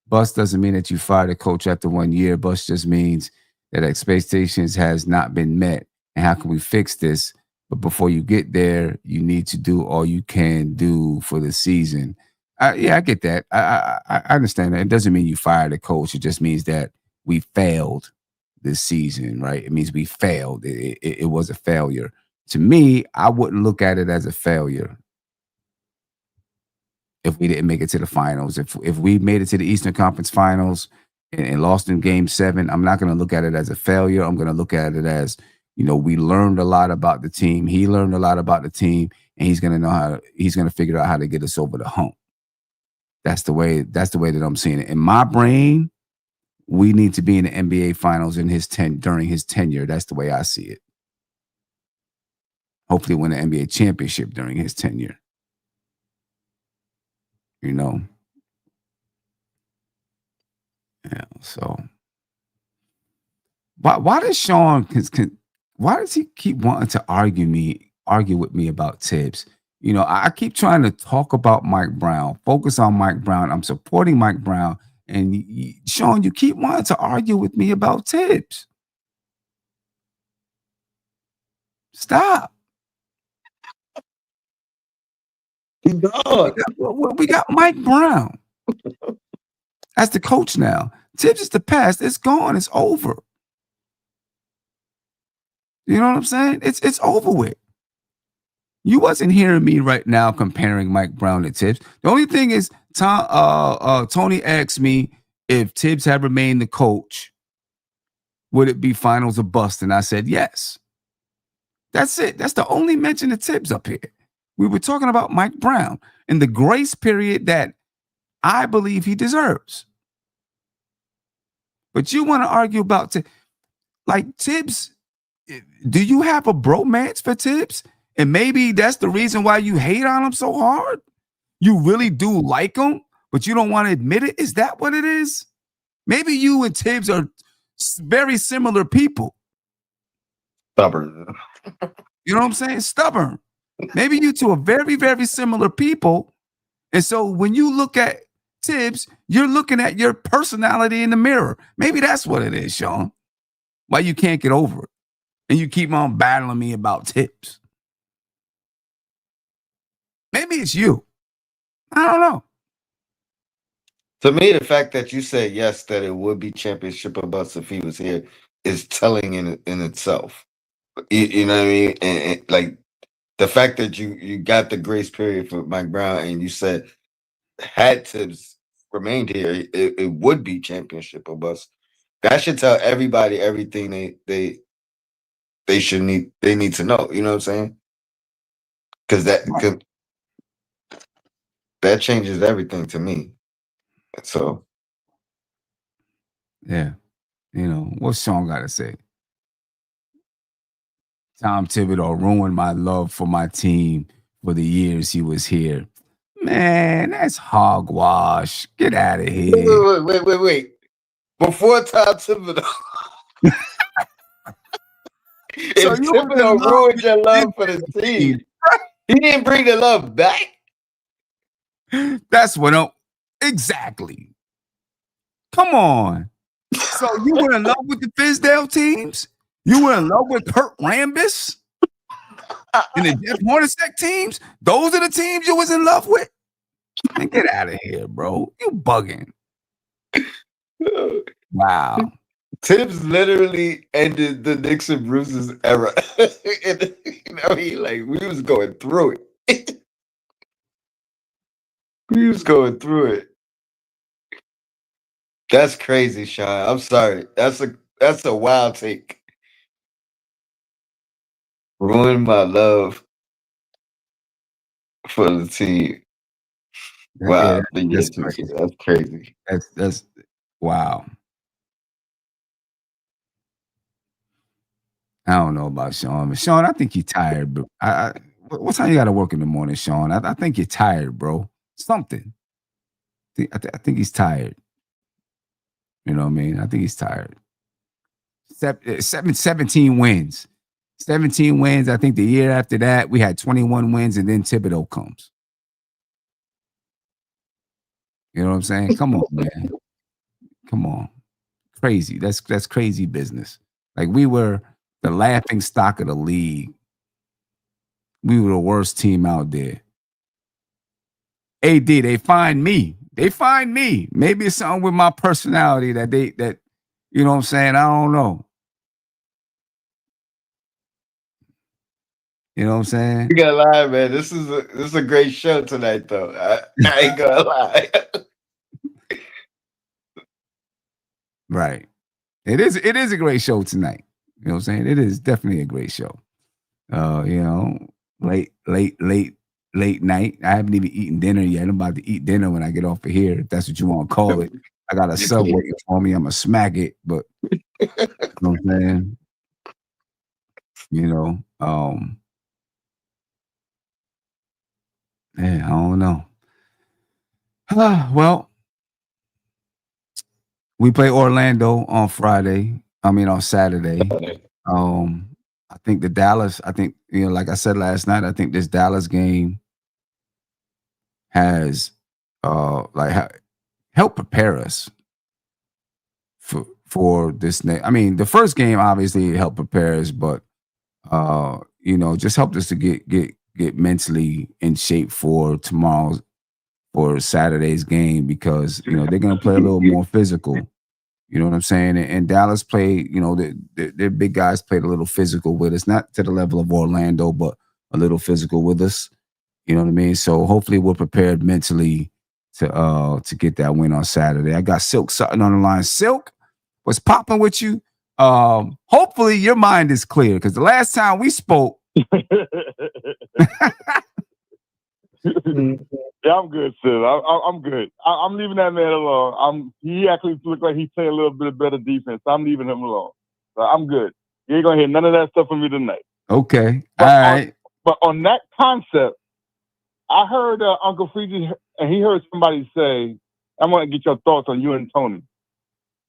bust doesn't mean that you fire the coach after 1 year. Bust just means that expectations has not been met. And how can we fix this? But before you get there, you need to do all you can do for the season. Yeah, I get that. I understand that. It doesn't mean you fired the coach. It just means that we failed this season, right? It means we failed. It was a failure. To me, I wouldn't look at it as a failure if we didn't make it to the finals. If we made it to the Eastern Conference Finals and lost in Game 7, I'm not going to look at it as a failure. I'm going to look at it as, we learned a lot about the team. He learned a lot about the team, and he's going to figure out how to get us over the hump. That's the way that I'm seeing it. In my brain, we need to be in the NBA Finals during his tenure. That's the way I see it. Hopefully win an NBA championship during his tenure. Yeah, so why does Sean why does he keep wanting to argue with me about Tibbs? I keep trying to talk about Mike Brown, focus on Mike Brown. I'm supporting Mike Brown. And Sean, you keep wanting to argue with me about Tibbs. Stop. We got Mike Brown as the coach now. Tibbs is the past. It's gone. It's over. You know what I'm saying? It's over with. You wasn't hearing me right now comparing Mike Brown to Tibbs. The only thing is, Tony asked me if Tibbs had remained the coach, would it be finals or bust? And I said yes. That's it. That's the only mention of Tibbs up here. We were talking about Mike Brown and the grace period that I believe he deserves. But you want to argue about Tibbs. Do you have a bromance for Tibbs? And maybe that's the reason why you hate on him so hard. You really do like him, but you don't want to admit it. Is that what it is? Maybe you and Tibbs are very similar people. Stubborn. You know what I'm saying? Stubborn. Maybe you two are very, very similar people. And so when you look at Tibbs, you're looking at your personality in the mirror. Maybe that's what it is, Sean. Why you can't get over it. And you keep on battling me about Tibbs. Maybe it's you. I don't know. To me, the fact that you said yes, that it would be championship or bust if he was here is telling in itself. You know what I mean? And like the fact that you got the grace period for Mike Brown and you said had Tibbs remained here, it would be championship or bust. That should tell everybody everything they need to know. You know what I'm saying? Because that changes everything to me. So yeah, what's Sean got to say? Tom Thibodeau ruined my love for my team for the years he was here. Man, that's hogwash. Get out of here. Wait. Before Tom Thibodeau. So if Thibodeau ruined your love for the team, he didn't bring the love back. That's what exactly. Come on. So you were in love with the Fizdale teams? You were in love with Kurt Rambis and the Jeff Hornacek teams? Those are the teams you was in love with? Man, get out of here, bro. You bugging. Wow. Tibbs literally ended the Knicks and Bruce's era. And, we was going through it. We was going through it. That's crazy, Sean. I'm sorry. That's a wild take. Ruined my love for the team. Wow. That's crazy. That's wow. I don't know about Sean. But Sean, I think you're tired, bro. What time you got to work in the morning, Sean? I think you're tired, bro. Something. I think he's tired. You know what I mean? I think he's tired. 17 wins. 17 wins. I think the year after that, we had 21 wins, and then Thibodeau comes. You know what I'm saying? Come on, man. Come on. Crazy. That's crazy business. Like we were the laughing stock of the league we were the worst team out there. AD, they find me. They find me. Maybe it's something with my personality that you know what I'm saying? I don't know. You know what I'm saying? You gotta lie, man. This is a great show tonight, though. I ain't gonna lie. Right. It is a great show tonight. You know what I'm saying? It is definitely a great show. You know, late night. I haven't even eaten dinner yet. I'm about to eat dinner when I get off of here, if that's what you want to call it. I got a sub waiting for me. I'm gonna smack it, but you know what I'm saying? You know, yeah, I don't know. Well, we play Orlando on Friday. I mean on Saturday. I think the Dallas, like I said last night, I think this Dallas game has helped prepare us for this next. I mean, the first game obviously helped prepare us, but just helped us to get mentally in shape for Saturday's game, because they're gonna play a little more physical. You know what I'm saying? And Dallas played, their big guys played a little physical with us, not to the level of Orlando, but a little physical with us. You know what I mean? So hopefully we're prepared mentally to get that win on Saturday. I got Silk Sutton on the line. Silk, what's popping with you? Hopefully your mind is clear, because the last time we spoke. Yeah, I'm good, sis. I'm good. I'm leaving that man alone. He actually looked like he's playing a little bit better defense. I'm leaving him alone. So I'm good. You ain't gonna hear none of that stuff from me tonight. Okay. All right. But on that concept, I heard Uncle Freezy, and he heard somebody say, I'm gonna get your thoughts on you and Tony,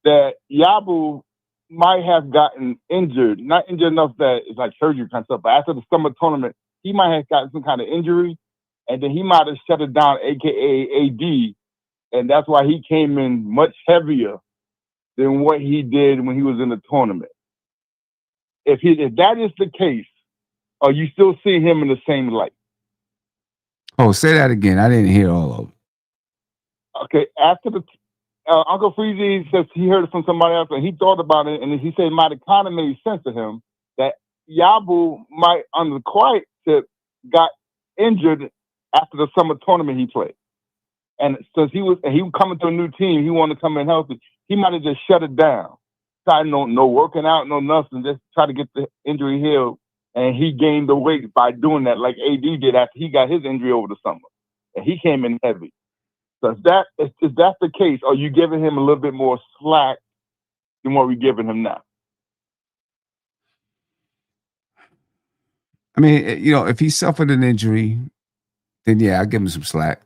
that Yabu might have gotten injured, not injured enough that it's like surgery kind of stuff, but after the summer tournament, he might have gotten some kind of injury. And then he might have shut it down, a.k.a. AD, and that's why he came in much heavier than what he did when he was in the tournament. If that is the case, are you still seeing him in the same light? Oh, say that again. I didn't hear all of it. Okay, after the Uncle Freezy says he heard it from somebody else, and he thought about it, and he said it might have kind of made sense to him that Yabu might, on the quiet tip, got injured after the summer tournament he played. And since he was coming to a new team, he wanted to come in healthy. He might have just shut it down. Tried no working out, no nothing, just try to get the injury healed. And he gained the weight by doing that, like AD did after he got his injury over the summer. And he came in heavy. So if that's the case, are you giving him a little bit more slack than what we're giving him now? I mean, if he suffered an injury, then yeah, I give him some slack.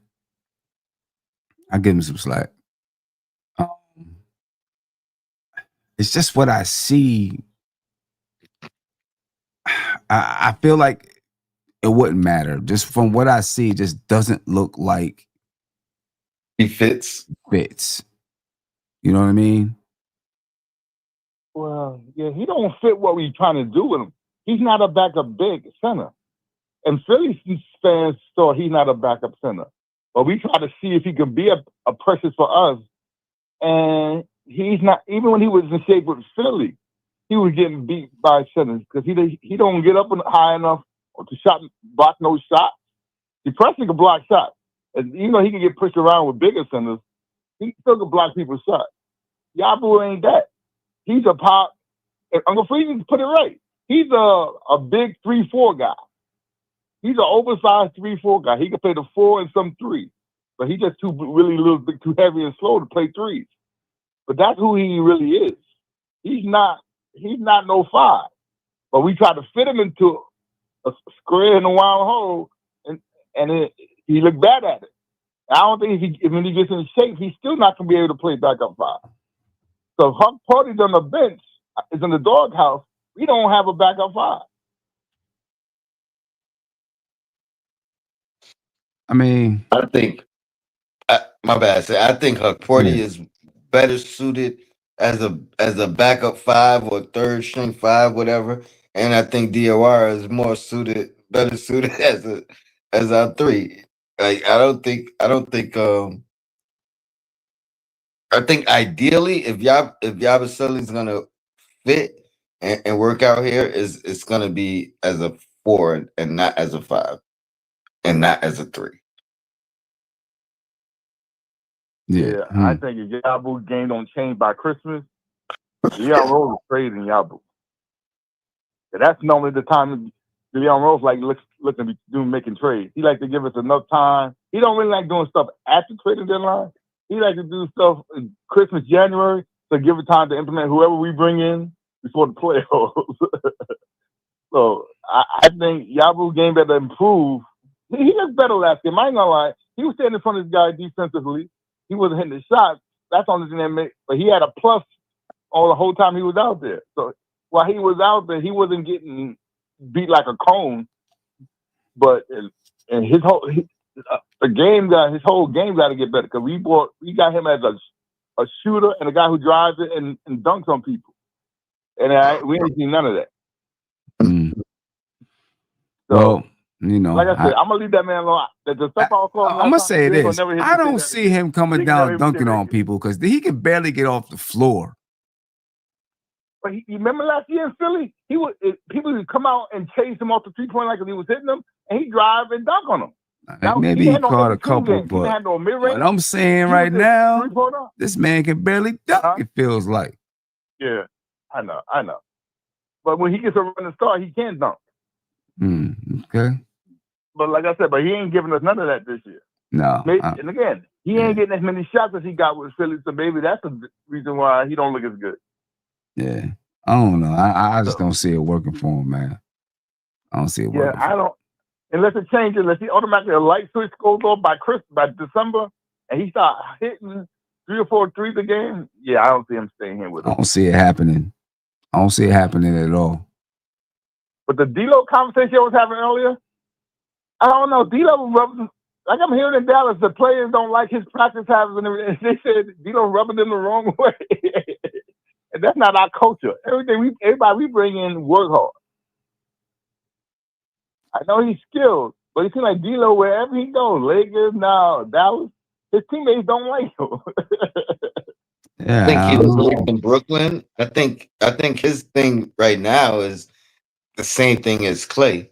It's just what I see. I feel like it wouldn't matter. Just from what I see, it just doesn't look like he fits. You know what I mean? Well, yeah, he don't fit what we're trying to do with him. He's not a backup big center. And Philly fans thought he's not a backup center. But we try to see if he can be a pressure for us. And he's not, even when he was in shape with Philly, he was getting beat by centers because he don't get up high enough or to block no shots. Depressing can block shots. And he can get pushed around with bigger centers. He still can block people's shots. Yabu ain't that. He's a pop. Uncle Freezy put it right. He's a big 3-4 guy. He's an oversized 3-4 guy. He can play the 4 and some 3. But he's just really a little bit too heavy and slow to play 3s. But that's who he really is. He's not no 5. But we try to fit him into a square in a wild hole, and he looked bad at it. I don't think when he gets in shape, he's still not going to be able to play backup 5. So if Huck Party's on the bench, is in the doghouse, we don't have a backup 5. I mean, I think, my bad. I think Huck Party is better suited as a backup 5 or third string 5, whatever. And I think DOR is more suited better suited as our three. Like I think ideally if Yabusele's gonna fit and work out here is it's gonna be as a 4 and not as a 5 and not as a 3. Yeah. I think if Yabu game don't change by Christmas, Leon Rose is trading Yabu. That's normally the time Leon Rose looking to be making trades. He like to give us enough time. He don't really like doing stuff after trading deadline. He like to do stuff in Christmas, January, to give it time to implement whoever we bring in before the playoffs. So I think Yabu game better improve. He looked better last game. I ain't gonna lie. He was standing in front of this guy defensively. He wasn't hitting the shots. That's the only thing that made. But he had a plus all the whole time he was out there. So while he was out there, he wasn't getting beat like a cone. But and his whole his whole game got to get better because we got him as a shooter and a guy who drives it and dunks on people, and we ain't seen none of that. Mm. So, well, you know, like I said, I'm gonna leave that man alone. The stuff I'm gonna say this: I don't that. see him coming down dunking on people because he can barely get off the floor. But you remember last year in Philly, people would come out and chase him off the 3-point line because he was hitting them, and he drive and dunk on them. Now, maybe he caught a couple, but what I'm saying right now, this man can barely dunk. It feels like. Yeah, I know. But when he gets a running start, he can dunk. Okay. But like I said, he ain't giving us none of that this year. No. And again, he ain't getting as many shots as he got with Philly. So maybe that's the reason why he don't look as good. Yeah. I don't know. I just don't see it working for him, man. I don't see it working. Yeah, I don't. Unless it changes, unless he automatically a light switch goes off by December, and he start hitting 3 or 4 threes a game. Yeah, I don't see him staying here with us. I don't see it happening. I don't see it happening at all. But the D-Lo conversation I was having earlier, I don't know. D-Lo rubs, like I'm hearing in Dallas, the players don't like his practice habits, and they said D-Lo rubbing them the wrong way. And that's not our culture. Everybody we bring in work hard. I know he's skilled, but it seems like D-Lo, wherever he goes, Lakers now, Dallas, his teammates don't like him. I think he was like in Brooklyn. I think his thing right now is the same thing as Clay.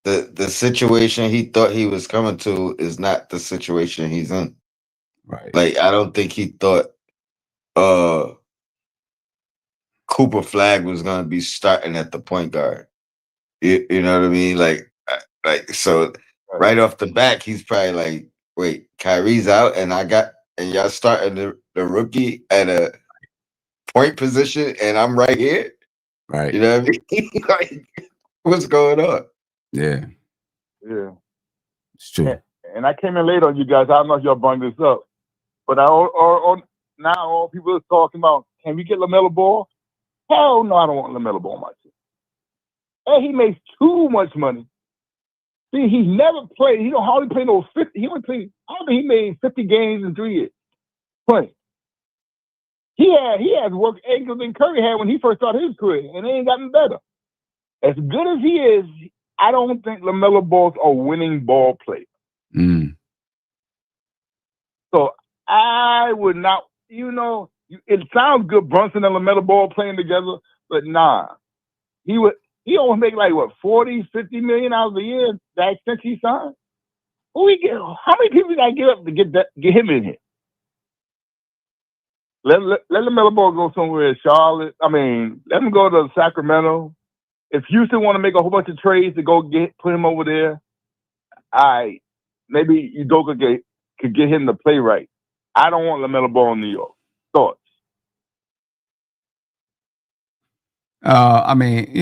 The situation he thought he was coming to is not the situation he's in. Right. Like I don't think he thought Cooper Flag was gonna be starting at the point guard. You know what I mean? Like so right off the back, he's probably like, wait, Kyrie's out and y'all starting the rookie at a point position and I'm right here. Right. You know what I mean? Like, what's going on? Yeah. Yeah. It's true. And I came in late on you guys. I don't know if y'all brought this up. But now all people are talking about, can we get LaMelo Ball? Hell no, I don't want LaMelo Ball on my team. And he makes too much money. See, he never played. He don't hardly play no 50. He only played, I don't think he made 50 games in 3 years. Playing. He has work ankles than Curry had when he first started his career, and they ain't gotten better. As good as he is, I don't think LaMelo Ball's a winning ball player. So I would not, it sounds good, Brunson and LaMelo Ball playing together, but nah. He almost make like, 40, 50 million out of the year, that since he signed? How many people got to get up to get him in here? Let LaMelo Ball go somewhere, Charlotte. I mean, let him go to Sacramento. If Houston want to make a whole bunch of trades to go put him over there, maybe Udoka could get him to play right. I don't want LaMelo Ball in New York. Thoughts? I mean,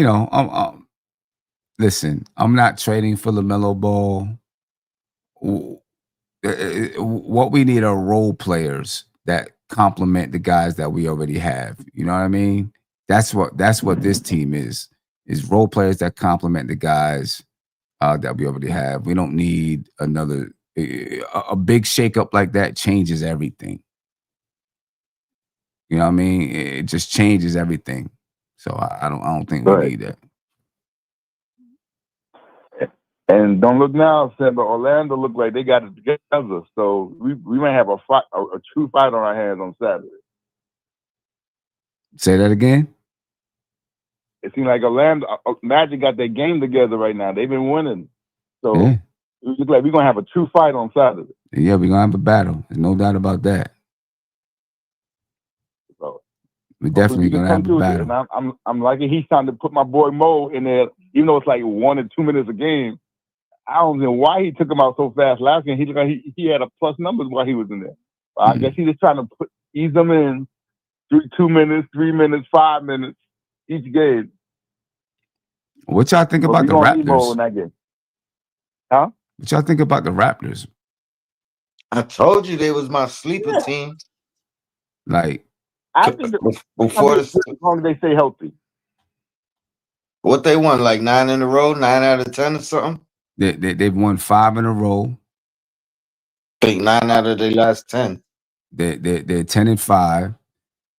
listen, I'm not trading for LaMelo Ball. What we need are role players that complement the guys that we already have. You know what I mean? That's what this team is role players that complement the guys that we already have. We don't need another a big shakeup like that changes everything. You know what I mean? It just changes everything. So I don't think we need that. And don't look now, Sam, but Orlando look like they got it together. So we might have a fight, a true fight on our hands on Saturday. Say that again. It seems like Orlando Magic got their game together right now. They've been winning. So Yeah. it looks like we're gonna have a true fight on Saturday. Yeah, we're gonna have a battle. There's no doubt about that. So We're definitely gonna have a battle. And I'm liking he's trying to put my boy Mo in there, even though it's like 1 or 2 minutes a game. I don't know why he took him out so fast last game. He looked like he had a plus numbers while he was in there. I guess he's just trying to ease them in 2 minutes, 3 minutes, 5 minutes each game. What y'all think about the Raptors? In that game. Huh? What y'all think about the Raptors? I told you they was my sleeper team. Like, I think before as long as they stay healthy. What they won, like 9 in a row, 9 out of 10 or something? They've won 5 in a row. I think 9 out of their last 10. They're 10-5,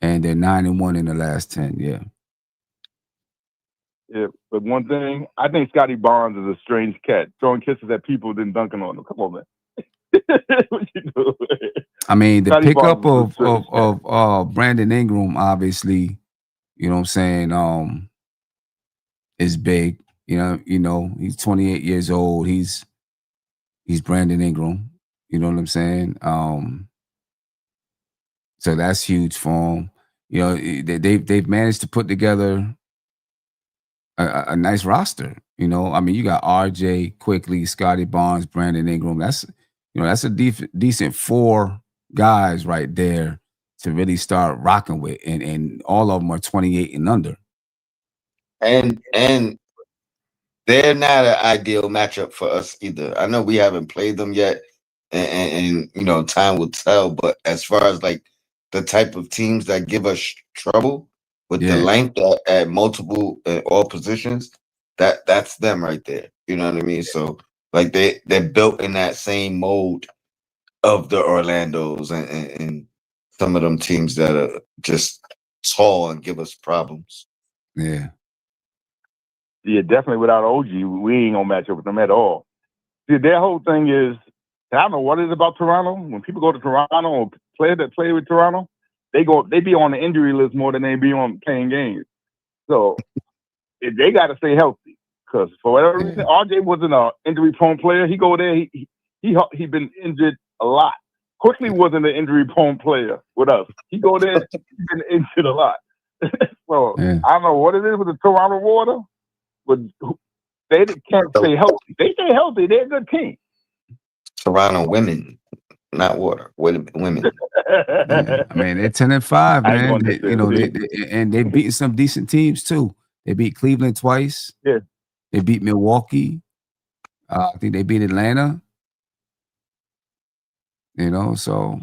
and they're 9-1 in the last 10. Yeah. Yeah, but one thing, I think Scotty Barnes is a strange cat, throwing kisses at people, then dunking on them. Come on, man. What you doing? I mean, the Scotty pickup Barnes of Brandon Ingram, obviously, you know what I'm saying, is big. You know, he's 28 years old. He's Brandon Ingram. You know what I'm saying? So that's huge for him. You know, they've managed to put together a nice roster. You know, I mean, you got RJ, Quickly, Scotty Barnes, Brandon Ingram. That's a decent 4 guys right there to really start rocking with, and all of them are 28 and under. And they're not an ideal matchup for us either. I know we haven't played them yet, and you know, time will tell. But as far as like the type of teams that give us trouble with the length at multiple all positions, that's them right there. You know what I mean? So like they're built in that same mold of the Orlandos and some of them teams that are just tall and give us problems. Yeah. Yeah, definitely without OG, we ain't gonna match up with them at all. See, their whole thing is, I don't know what it is about Toronto. When people go to Toronto or players that play with Toronto, they be on the injury list more than they be on playing games. So they got to stay healthy because for whatever reason, RJ wasn't an injury-prone player. He go there, he been injured a lot. Quickly wasn't an injury-prone player with us. He go there, he been injured a lot. So I don't know what it is with the Toronto Water, but they can't stay healthy. They stay healthy. They're a good team. Toronto women, not Water. Women. Yeah. I mean, they're 10-5, man. They've beaten some decent teams too. They beat Cleveland twice. Yeah. They beat Milwaukee. I think they beat Atlanta. You know, so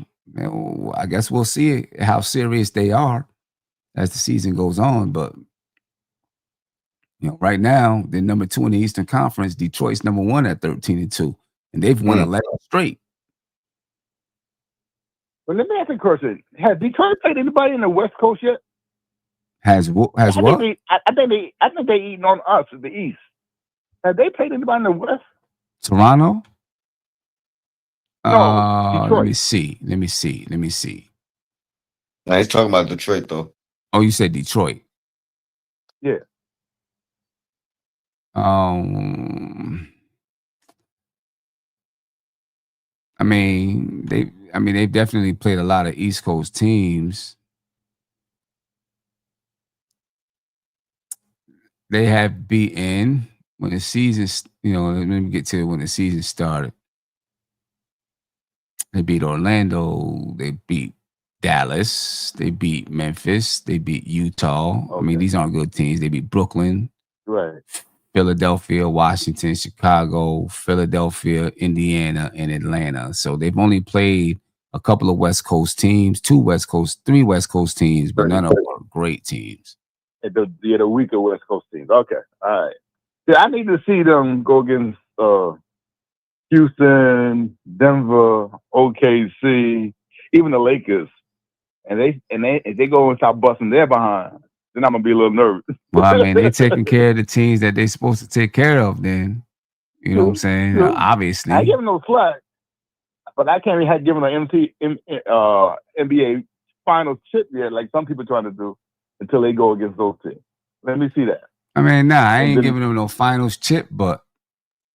I guess we'll see how serious they are as the season goes on. But you know, right now they're number 2 in the Eastern Conference. Detroit's number 1 at 13-2, and they've won 11 straight. But let me ask you a question: has Detroit played anybody in the West Coast yet? Has what? I think they eating on us in the East. Have they played anybody in the West? Toronto? No, Detroit. Let me see. Now he's talking about Detroit though. Oh, you said Detroit. Yeah. I mean, they've definitely played a lot of East Coast teams. They have beaten when the season, let me get to when the season started. They beat Orlando. They beat Dallas. They beat Memphis. They beat Utah. Okay. I mean, these aren't good teams. They beat Brooklyn. Right. Philadelphia, Washington, Chicago, Philadelphia, Indiana, and Atlanta. So they've only played a couple of West Coast teams, 3 West Coast teams, but none of them are great teams. The weaker West Coast teams. Okay. All right. See, I need to see them go against Houston, Denver, OKC, even the Lakers. And if they go and start busting their behind, then I'm gonna be a little nervous. Well, I mean, they're taking care of the teams that they're supposed to take care of then. You know what I'm saying? True. Obviously. I give him no slack, but I can't even give him an NBA Finals chip yet, like some people trying to do, until they go against those teams. Let me see that. I mean, I ain't giving them no finals chip, but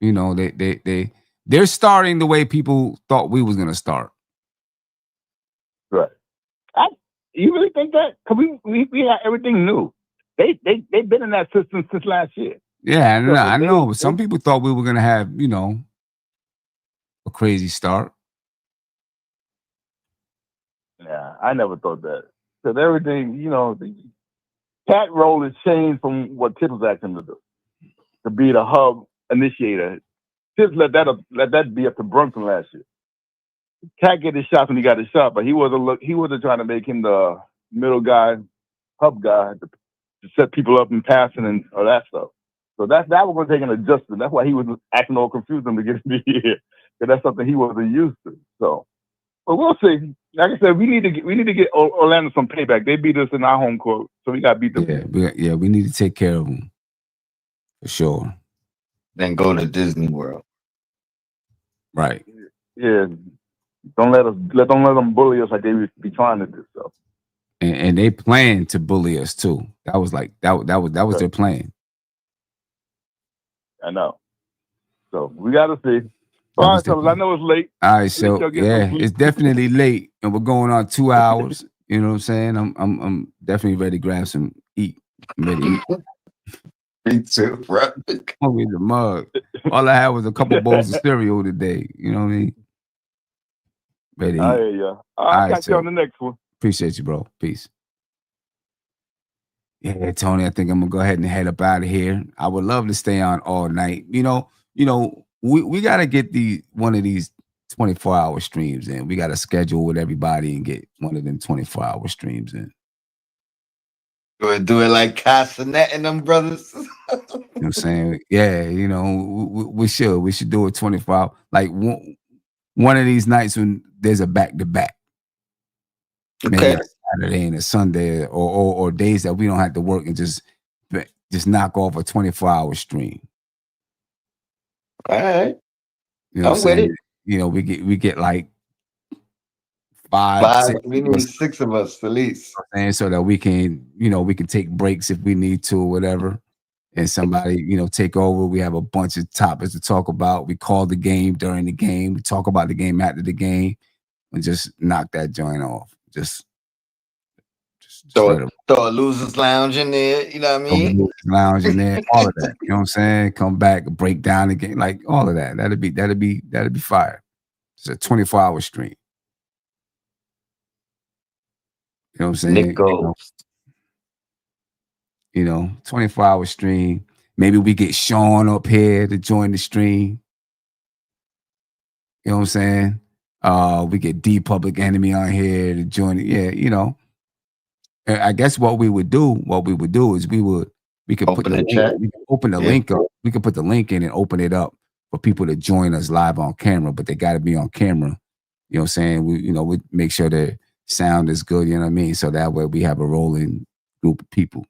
you know, they're starting the way people thought we was gonna start. Right. You really think that? Because we had everything new. They've been in that system since last year. Yeah, I know. But some people thought we were gonna have, you know, a crazy start. Yeah, I never thought that. Because everything, you know, the cat role has changed from what Tibbs asked him to do, to be the hub initiator. Tibbs let that be up to Brunson last year. Cat get his shots when he got his shot, but he wasn't trying to make him the middle guy, hub guy to set people up and passing and all that stuff. So that was going to take an adjustment. That's why he was acting all confused to get in the year, because that's something he wasn't used to. So, but we'll see. Like I said, we need to get Orlando some payback. They beat us in our home court, so we got to beat them. Yeah, we need to take care of them for sure. Then go to Disney World. Right. Yeah. Don't let them bully us like they be trying to do so. And they plan to bully us too. That was right. Their plan. I know. So we gotta see. All right, fellas, I know it's late. All right, so yeah, it's definitely late, and we're going on 2 hours. You know what I'm saying? I'm definitely ready to grab some eat. I'm ready to eat. Me too, bro. I'm in the mug. All I had was a couple bowls of cereal today. You know what I mean? Ready to eat. I hear ya. I'll catch you on the next one. Appreciate you, bro. Peace. Yeah, Tony, I think I'm gonna go ahead and head up out of here. I would love to stay on all night. You know, we gotta get one of these 24-hour streams in. We gotta schedule with everybody and get one of them 24-hour streams in. Do it like Castanet and them brothers. You know what I'm saying? Yeah, you know, we should do it 24 hours. Like one of these nights when there's a back-to-back. Okay. Maybe a Saturday and a Sunday, or days that we don't have to work and just knock off a 24-hour stream. All right. You know what I'm saying? You know, we get like five, six. We need 6 of us at least. And so that we can, we can take breaks if we need to or whatever. And somebody, take over. We have a bunch of topics to talk about. We call the game during the game. We talk about the game after the game, and just knock that joint off. Just throw a losers lounge in there. You know what I mean? Losers lounge in there. All of that. You know what I'm saying? Come back, break down the game, like all of that. That'd be fire. It's a 24-hour stream. You know what I'm saying? Nick goes. 24-hour stream. Maybe we get Sean up here to join the stream. You know what I'm saying? We get D Public Enemy on here to join it. Yeah, I guess what we would do is we could open put the link, chat. we could open the link up. We could put the link in and open it up for people to join us live on camera, but they got to be on camera. You know what I'm saying? We make sure the sound is good, you know what I mean? So that way we have a rolling group of people.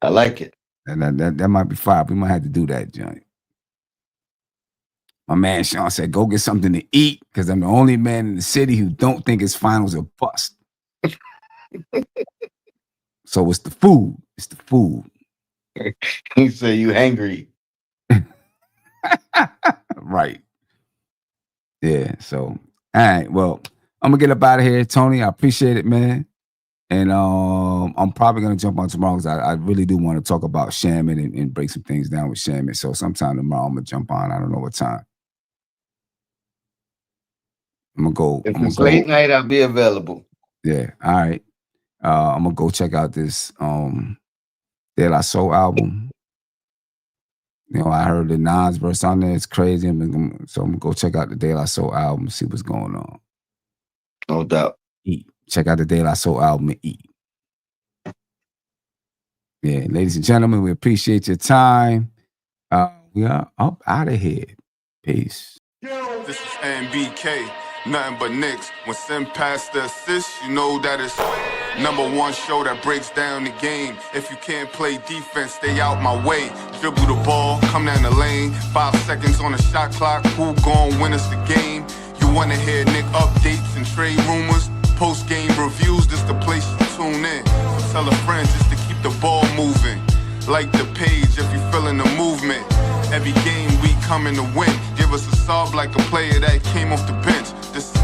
I like it. And that might be fire. We might have to do that, joint. My man Sean said, go get something to eat because I'm the only man in the city who don't think his finals are bust. So it's the food. It's the food. He said you hangry. Right. Yeah. So, all right. Well, I'm gonna get up out of here, Tony. I appreciate it, man. And I'm probably gonna jump on tomorrow because I really do want to talk about Shaman and break some things down with Shaman. So sometime tomorrow I'm gonna jump on. I don't know what time. I'm gonna go. If it's late night, I'll be available. Yeah. All right. I'm gonna go check out this De La Soul album. I heard the Nas verse on there. It's crazy. So I'm gonna go check out the De La Soul album, see what's going on. No doubt. Eat. Check out the De La Soul album and eat. Yeah, ladies and gentlemen, we appreciate your time. We are up out of here. Peace. This is MBK, nothing but Knicks. When Sim passed the assist, you know that it's #1 show that breaks down the game. If you can't play defense, stay out my way. Dribble the ball, come down the lane. 5 seconds on the shot clock, who gon' win us the game? You wanna hear Nick updates and trade rumors? Post-game reviews, this the place you tune in. So tell a friend just to keep the ball moving. Like the page if you feeling the movement. Every game we coming to win. Give us a sub like a player that came off the bench. This is